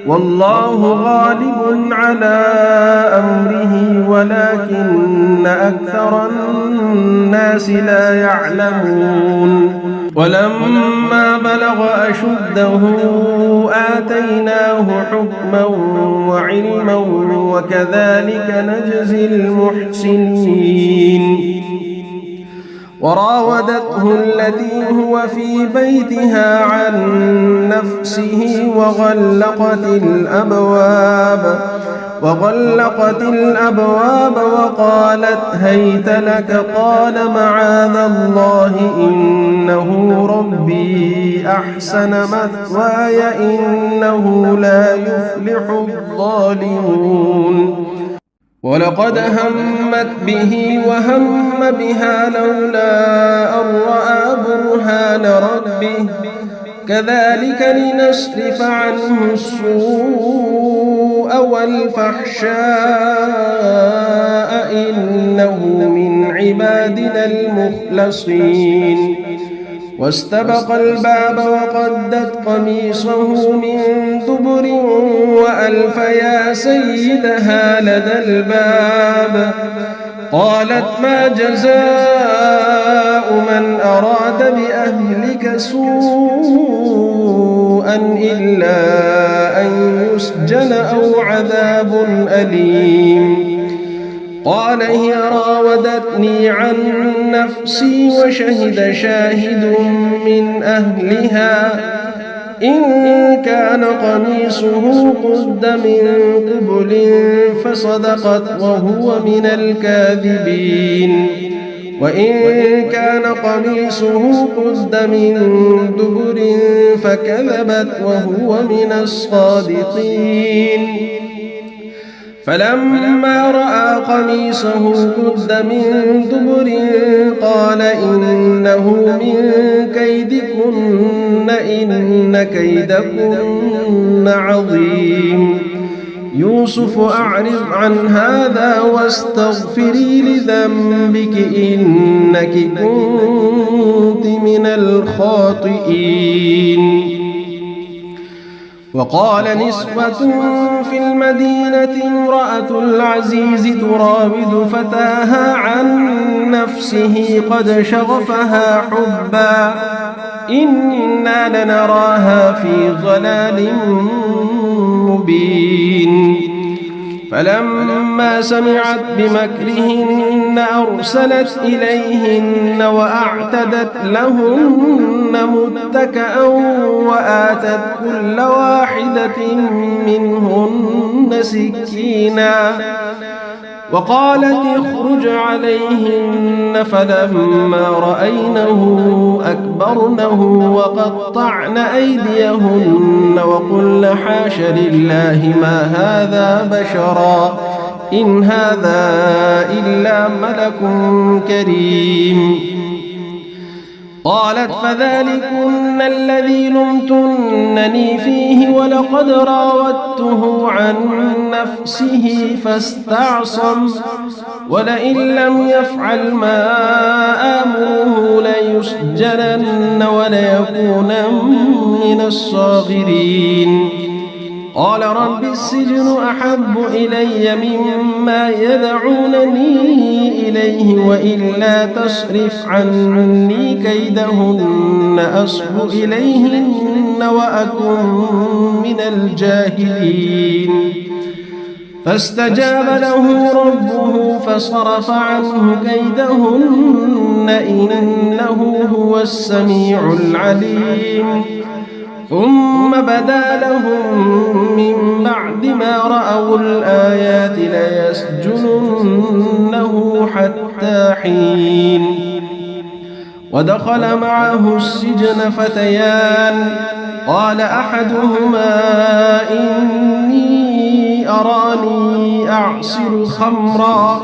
والله غالب على أمره ولكن أكثر الناس لا يعلمون ولما بلغ أشده آتيناه حكما وعلما وكذلك نجزي المحسنين وراودته التي هو في بيتها عن نفسه وغلقت الأبواب وقالت هيت لك قال معاذ الله إنه ربي أحسن مثواي إنه لا يفلح الظالمون ولقد همت به وهم بها لولا أن رأى برهان ربه كذلك لنصرف عنه السوء والفحشاء إنه من عبادنا المخلصين واستبق الباب وقدت قميصه من دبر وألف يا سيدها لدى الباب قالت ما جزاء من أراد بأهلك سوءا إلا أن يسجن أو عذاب أليم قال هي راودتني عن نفسي وشهد شاهد من أهلها إن كان قميصه قد من قبل فصدقت وهو من الكاذبين وإن كان قميصه قد من دبر فكذبت وهو من الصادقين فلما رأى قميصه قد من دبر قال إنه من كيدكن إن كيدكن عظيم يوسف أعرض عن هذا واستغفري لذنبك إنك كنت من الخاطئين وقال نسوة في المدينة امرأة العزيز تراود فتاها عن نفسه قد شغفها حبا إنا لنراها في ضلال مبين فلما سمعت بمكرهن أرسلت إليهن وأعتدت لهن متكأ وآتت كل واحدة منهن سكينا وقالت اخرج عليهن فلما رأينه أكبرنه وقطعن أيديهن وقلن حاش لله ما هذا بشرا إن هذا إلا ملك كريم قالت فذلكن الذي لمتنني فيه ولقد راودته عن نفسه فاستعصم ولئن لم يفعل ما آمره ليسجنن وليكونن من الصاغرين قال رب السجن أحب إلي مما يدعونني إليه وإلا تصرف عني كيدهن أصب إليهن وأكن من الجاهلين فاستجاب له ربه فصرف عنه كيدهن إنه هو السميع العليم ثم بدا لهم من بعد ما رأوا الآيات ليسجننه حتى حين ودخل معه السجن فتيان قال أحدهما إني أراني أعصر خمرا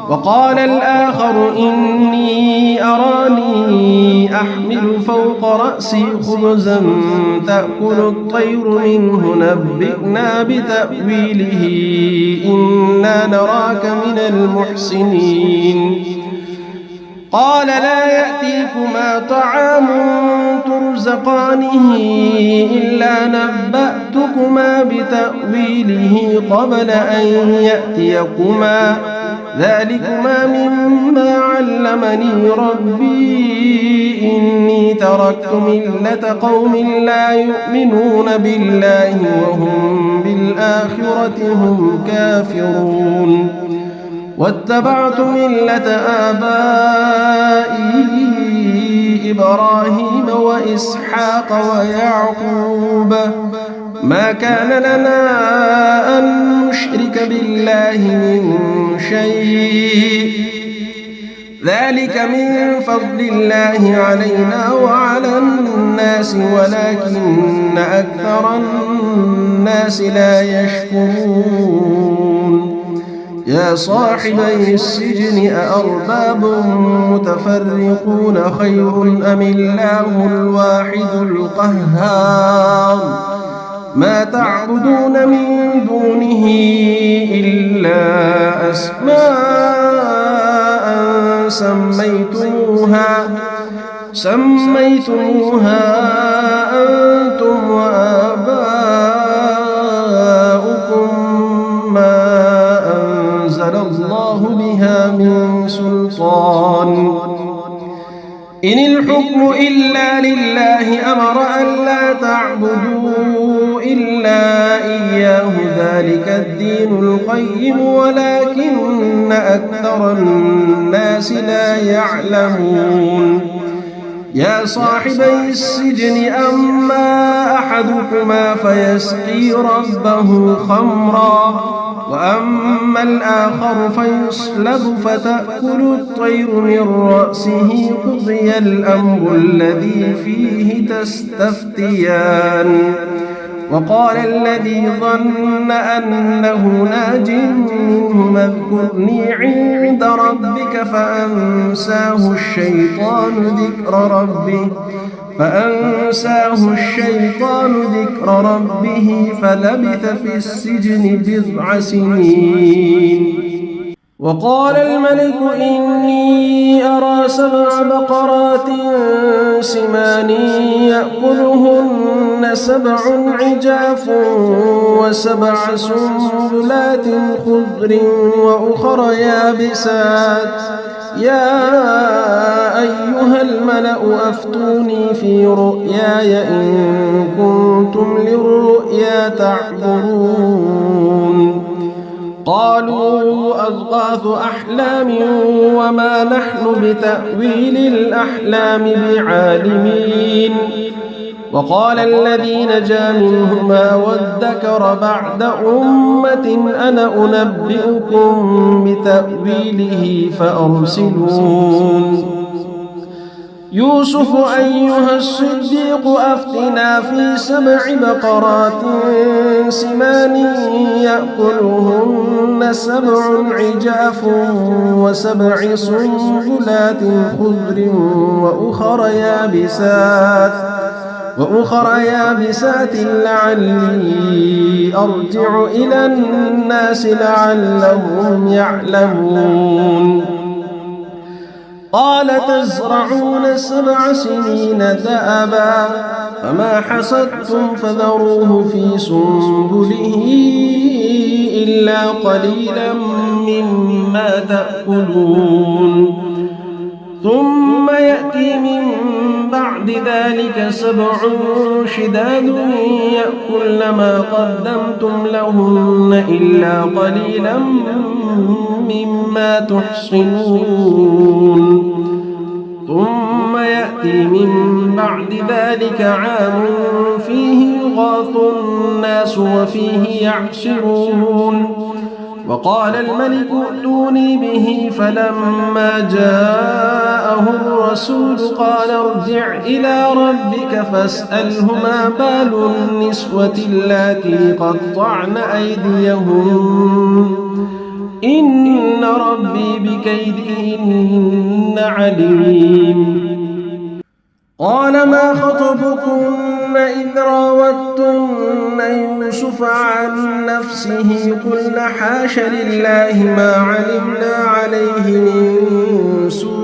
وقال الآخر إني أراني أحمل فوق رأسي خبزا تأكل الطير منه نبئنا بتأويله إنا نراك من المحسنين قال لا يأتيكما طعام ترزقانه إلا نبأتكما بتأويله قبل أن يأتيكما ذلكما مما علمني ربي إني تركت ملة قوم لا يؤمنون بالله وهم بالآخرة هم كافرون واتبعت ملة آبائي إبراهيم وإسحاق ويعقوب ما كان لنا أن نشرك بالله من شيء ذلك من فضل الله علينا وعلى الناس ولكن أكثر الناس لا يشكرون يا صاحبي السجن أأرباب متفرقون خير أم الله الواحد القهار ما تعبدون من دونه إلا أسماء سميتموها أنتم وآباؤكم ما أنزل الله بها من سلطان إن الحكم إلا لله أمر ألا تعبدوا إلا إياه ذلك الدين القيم ولكن أكثر الناس لا يعلمون يا صاحبي السجن أما أحدكما فيسقي ربه خمرا وأما الآخر فيصلب فتأكل الطير من رأسه قضي الأمر الذي فيه تستفتيان وقال الذي ظن أنه ناج منه اذكرني عند ربك فأنساه الشيطان ذكر ربه فلبث في السجن 9 سنين وقال الملك إني أرى 7 بقرات سمان يأكلهن 7 عجاف و7 سنبلات خضر وأخر يابسات يا أيها الملأ أفتوني في رؤياي إن كنتم للرؤيا تعبرون قالوا أضغاث أحلام وما نحن بتأويل الأحلام بعالمين وقال الذي نجا منهما وادكر بعد أمة أنا أنبئكم بتأويله فأرسلون يوسف أيها الصديق أفتنا في 7 بقرات سمان يأكلهن 7 عجاف و7 سنبلات خضر وأخر يابسات لعلي أرجع إلى الناس لعلهم يعلمون قال تزرعون 7 سنين دأبا فما حصدتم فذروه في سنبله إلا قليلا مما تأكلون ثم يأتي من بعد ذلك 7 شداد يأكلن ما قدمتم لهن إلا قليلا مما تحصنون ثم يأتي من بعد ذلك عام فيه يغاث الناس وفيه يعصرون وقال الملك ائتوني به فلما جاءه الرسول قال ارجع إلى ربك فاسأله ما بال النسوة اللاتي قطعن أيديهن إن ربي بكيدهن عليم. قال ما خطبكن إذ راوتن يوسف عن نفسه قلن حاش لله ما علمنا عليه من سوء.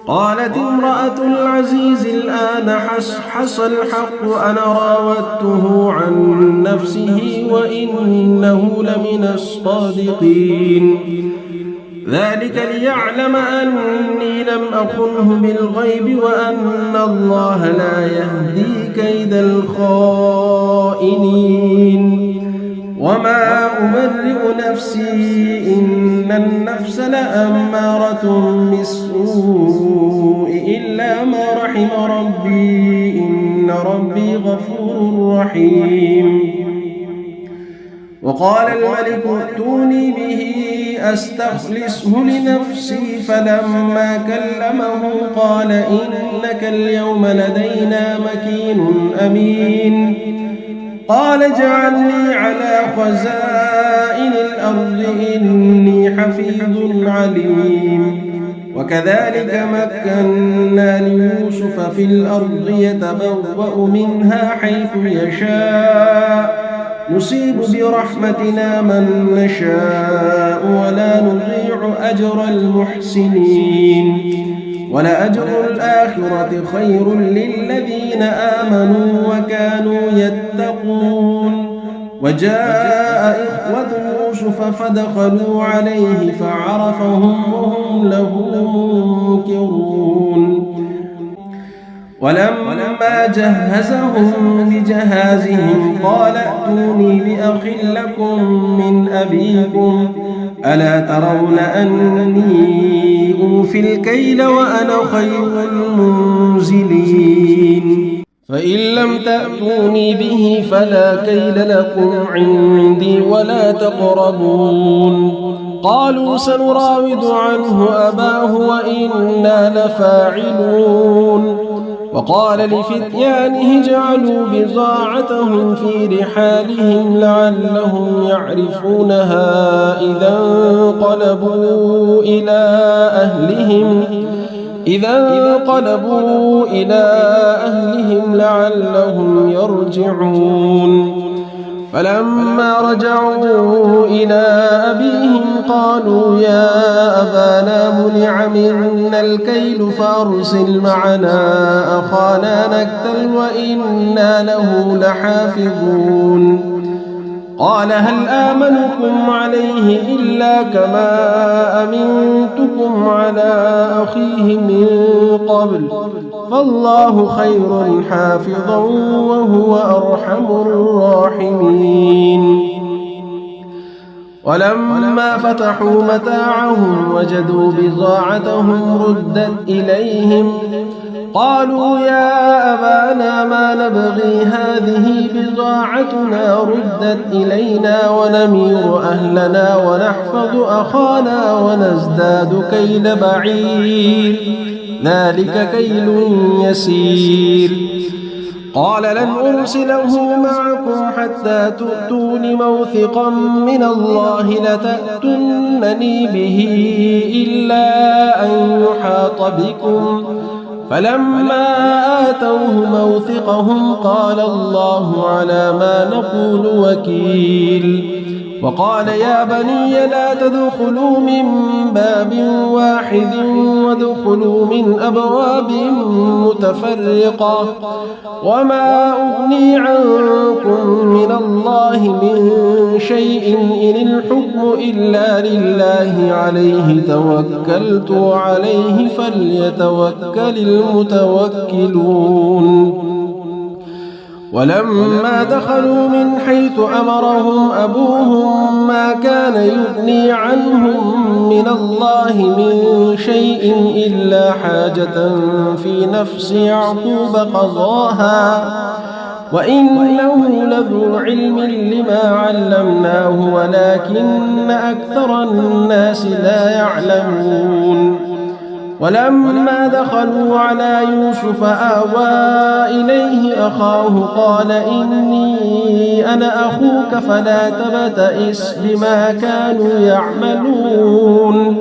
قالت امرأة العزيز الآن حصحص الحق أنا راودته عن نفسه وإنه لمن الصادقين. ذلك ليعلم أني لم أخنه بالغيب وأن الله لا يهدي كيد الخائنين. وما أبرئ نفسي إن النفس لأمارة بالسوء إلا ما رحم ربي إن ربي غفور رحيم. وقال الملك ائتوني به أستخلصه لنفسي فلما كلمه قال إنك اليوم لدينا مكين أمين. قال اجعلني على خزائن الأرض إني حفيظ عليم. وكذلك مكنا ليوسف في الأرض يتبوأ منها حيث يشاء نصيب برحمتنا من نشاء ولا نضيع أجر المحسنين. ولأجر الآخرة خير للذين آمنوا وكانوا يتقون. وجاء إخوة يوسف فدخلوا عليه فعرفهم وهم له منكرون. ولما جهزهم بجهازهم قال ائتوني بأخ لكم من أبيكم ألا ترون أني أوفي الكيل وأنا خير المنزلين. فإن لم تأتوني به فلا كيل لكم عندي ولا تقربون. قالوا سنراود عنه أباه وإنا لفاعلون. وقال لفتيانه اجعلوا بضاعتهم في رحالهم لعلهم يعرفونها إذا انقلبوا إلى أهلهم لعلهم يرجعون. فلما رجعوا إلى أبيهم قالوا يا أبانا منع منا الكيل فأرسل معنا أخانا نكتل وإنا له لحافظون. قال هل آمنكم عليه إلا كما أمنتكم على أخيه من قبل فالله خير حافظا وهو أرحم الراحمين. ولما فتحوا متاعهم وجدوا بضاعتهم ردت إليهم قالوا يا أبانا ما نبغي هذه بضاعتنا ردت إلينا ونمير أهلنا ونحفظ أخانا ونزداد كيل بعير ذلك كيل يسير. قال لن أرسله معكم حتى تؤتون موثقا من الله لتأتونني به إلا أن يحاط بكم. فلما آتوه موثقهم قال الله على ما نقول وكيل. وقال يا بني لا تدخلوا من باب واحد وادخلوا من أبواب متفرقة وما أغني عنكم من الله من شيء إن الحكم إلا لله عليه توكلت وعليه فليتوكل المتوكلون. ولما دخلوا من حيث أمرهم أبوهم ما كان يغني عنهم من الله من شيء إلا حاجة في نفس يعقوب وإنه لذو علم لما علمناه ولكن أكثر الناس لا يعلمون ولما دخلوا على يوسف آوى إليه أخاه قال إني أنا أخوك فلا تبتئس بما كانوا يعملون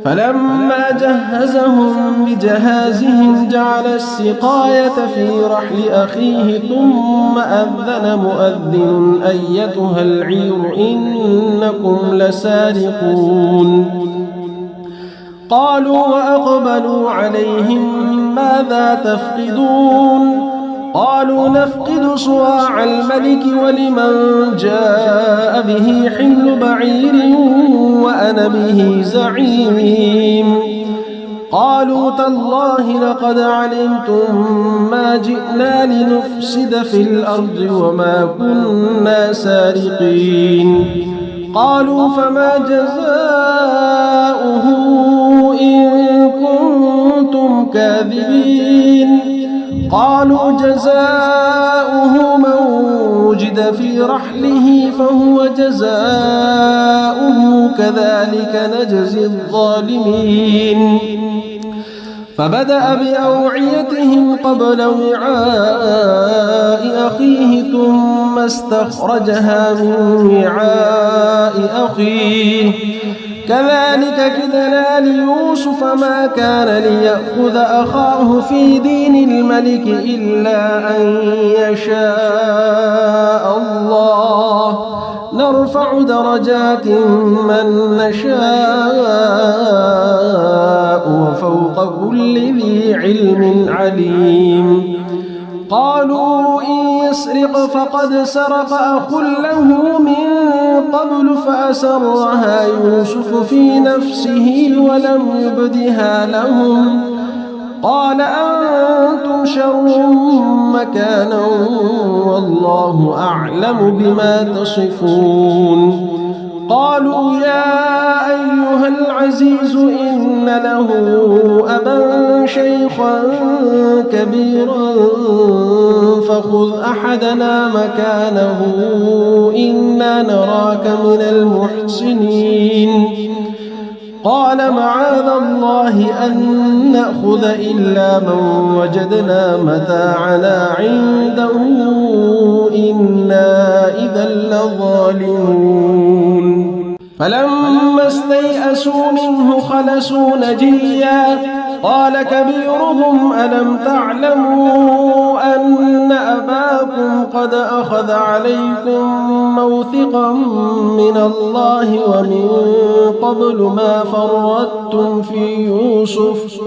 فلما جهزهم بجهازهم جعل السقاية في رحل أخيه ثم أذن مؤذن أيتها العير إنكم لسارقون قالوا وأقبلوا عليهم ماذا تفقدون قالوا نفقد صواع الملك ولمن جاء به حمل بعير وأنا به زعيم قالوا تالله لقد علمتم ما جئنا لنفسد في الأرض وما كنا سارقين قالوا فما جزاؤه إن كنتم كاذبين قالوا جزاؤه من وجد في رحله فهو جزاؤه كذلك نجزي الظالمين فبدأ بأوعيتهم قبل وعاء أخيه ثم استخرجها من وعاء أخيه كذلك كدنا ليوسف ما كان ليأخذ أخاه في دين الملك إلا أن يشاء الله نرفع درجات من نشاء وفوق كل ذي علم عليم قالوا إن يسرق فقد سرق أخ له من قبل فأسرها يوسف في نفسه ولم يبدها لهم قال أنتم شر مكانا والله أعلم بما تصفون قالوا يا أيها العزيز إن له أبا شيخا كبيرا فخذ أحدنا مكانه إنا نراك من المحسنين قال معاذ الله أن نأخذ إلا من وجدنا متاعنا عنده إنا إذا لظالمون فلما استيئسوا منه خلصوا نجيا قال كبيرهم ألم تعلموا أن أباكم قد أخذ عليكم موثقا من الله ومن قبل ما فرطتم في يوسف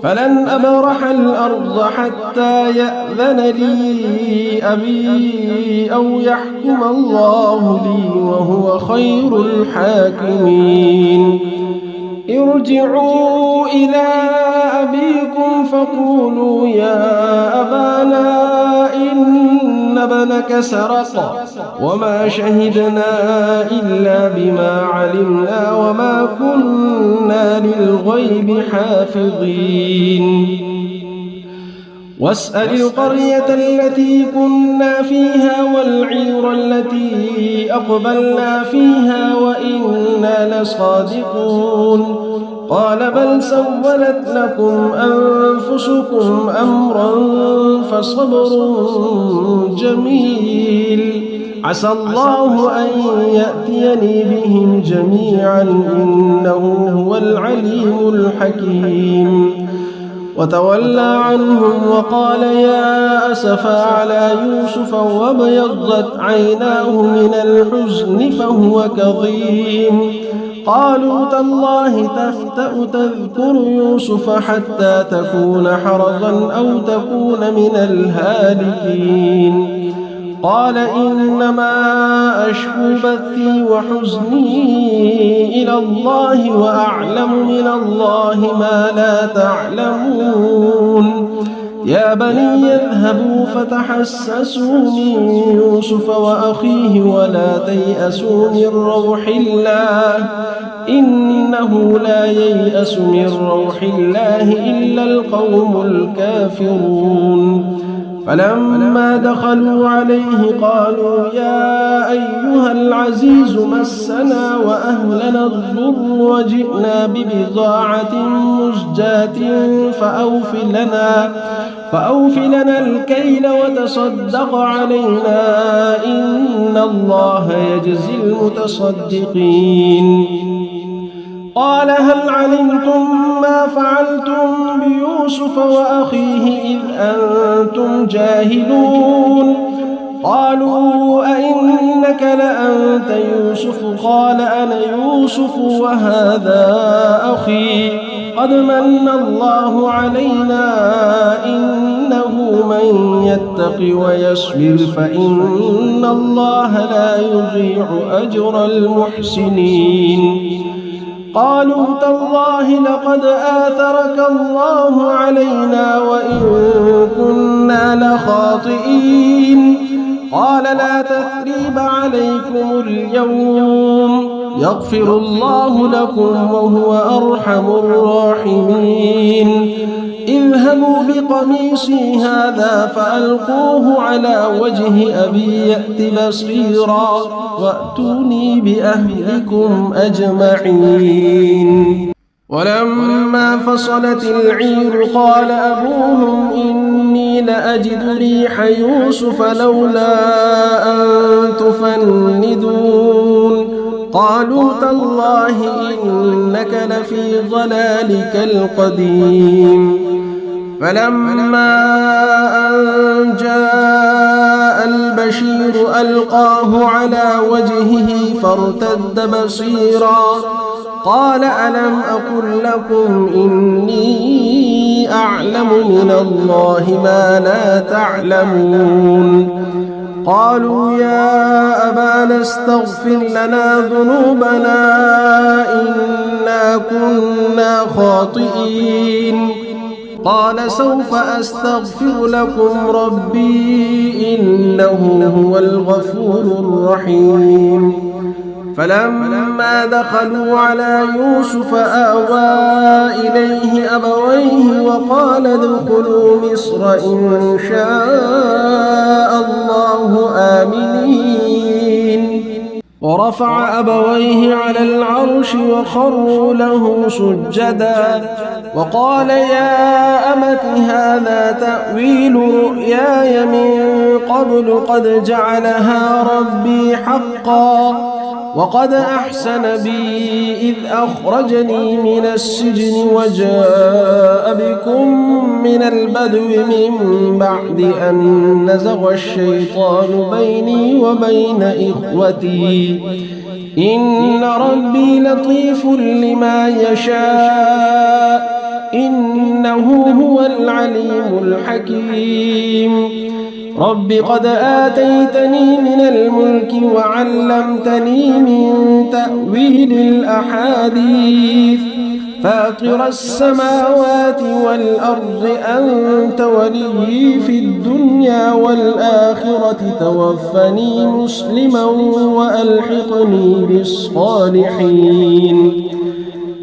فلن أبرح الأرض حتى يأذن لي أبي أو يحكم الله لي وهو خير الحاكمين ارجعوا إلى أبيكم فقولوا يا أبانا إن ابنك سرق وما شهدنا إلا بما علمنا وما كنا للغيب حافظين واسأل القرية التي كنا فيها والعير التي أقبلنا فيها وإنا لصادقون قال بل سولت لكم أنفسكم أمرا فصبر جميل عسى الله أن يأتيني بهم جميعا إنه هو العليم الحكيم وتولى عنهم وقال يا أسفا على يوسف وابيضت عيناه من الحزن فهو كظيم قالوا تالله تفتأ تذكر يوسف حتى تكون حرضا أو تكون من الهالكين قال إنما أشكو بثي وحزني إلى الله وأعلم من الله ما لا تعلمون يا بني اذهبوا فتحسسوا من يوسف وأخيه ولا تيأسوا من روح الله إنه لا ييأس من روح الله إلا القوم الكافرون فلما دخلوا عليه قالوا يا أيها العزيز مسنا وأهلنا الضر وجئنا ببضاعة مزجاة فأوف لنا الكيل وتصدق علينا إن الله يجزي المتصدقين. قال هل علمتم ما فعلتم بيوسف وأخيه إذ أنتم جاهلون؟ قالوا أئنك لأنت يوسف؟ قال أنا يوسف وهذا أخي قد من الله علينا إنه من يتق ويصبر فإن الله لا يضيع أجر المحسنين. قالوا تالله لقد آثرك الله علينا وإن كنا لخاطئين. قال لا تثريب عليكم اليوم يغفر الله لكم وهو أرحم الراحمين. اذهبوا بقميصي هذا فألقوه على وجه أبي يأت بصيرا وأتوني بأهلكم أجمعين. ولما فصلت العير قال أبوهم إني لأجد ريح يوسف لولا أن تفندون. قالوا تالله إنك لفي ضلالك القديم. فلما أن جاء البشير ألقاه على وجهه فارتد بصيرا قال ألم أقل لكم إني أعلم من الله ما لا تعلمون. قالوا يا أبانا استغفر لنا ذنوبنا إنا كنا خاطئين. قال سوف أستغفر لكم ربي إنه هو الغفور الرحيم. فلما دخلوا على يوسف آوى إليه أبويه وقال ادخلوا مصر إن شاء الله آمنين. ورفع أبويه على العرش وخروا له سجدا وقال يا أمت هذا تأويل رؤياي من قبل قد جعلها ربي حقا وقد أحسن بي إذ أخرجني من السجن وجاء بكم من البدو من بعد أن نزغ الشيطان بيني وبين إخوتي إن ربي لطيف لما يشاء إنه هو العليم الحكيم. رب قد آتيتني من الملك وعلمتني من تأويل الأحاديث فاطر السماوات والأرض أنت ولي في الدنيا والآخرة توفني مسلما وألحقني بالصالحين.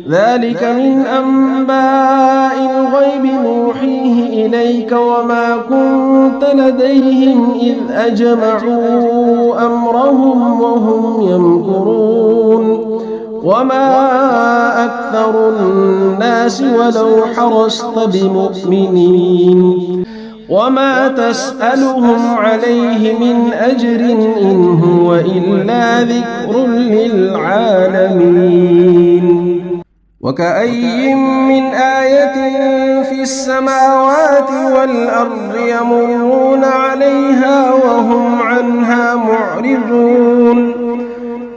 ذلك من أنباء الغيب نوحيه إليك وما كنت لديهم إذ أجمعوا أمرهم وهم يمكرون. وما أكثر الناس ولو حرصت بمؤمنين وما تسألهم عليه من أجر إن هو إلا ذكر للعالمين. وكأي من آية في السماوات والأرض يمرون عليها وهم عنها معرضون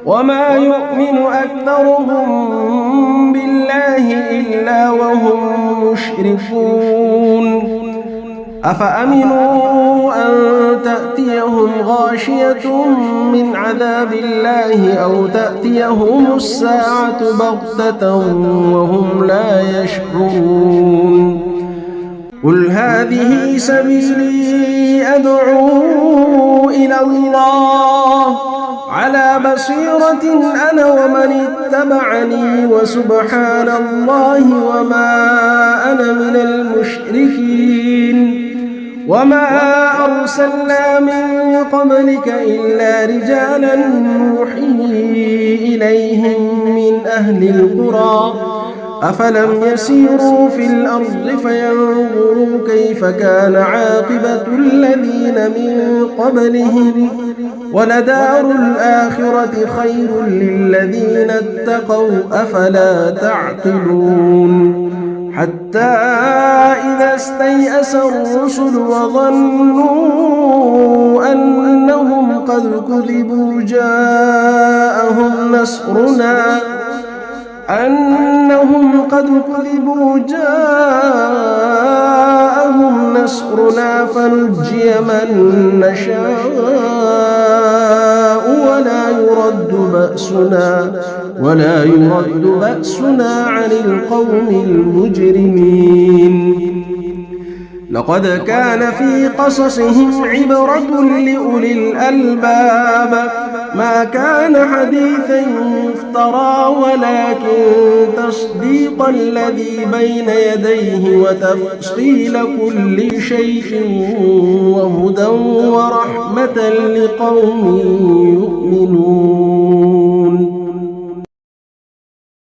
وما يؤمن أكثرهم بالله إلا وهم مشركون. أفأمنوا أن تأتيهم غاشية من عذاب الله أو تأتيهم الساعة بغتة وهم لا يشعرون. قل هذه سبيلي أدعو إلى الله على بصيرة أنا ومن اتبعني وسبحان الله وما أنا من المشركين. وما أرسلنا من قبلك إلا رجالا نوحي إليهم من أهل القرى أفلم يسيروا في الأرض فينظروا كيف كان عاقبة الذين من قبلهم ولدار الآخرة خير للذين اتقوا أفلا تعقلون حتى إذا استيأس الرسل وظنوا أنهم قد كذبوا جاءهم نصرنا فنجي من نشاء ولا يرد بأسنا عن القوم المجرمين لقد كان في قصصهم عبرة لأولي الألباب ما كان حديثا يفترى ولكن تصديق الذي بين يديه وتفصيل كل شيء وهدى ورحمة لقوم يؤمنون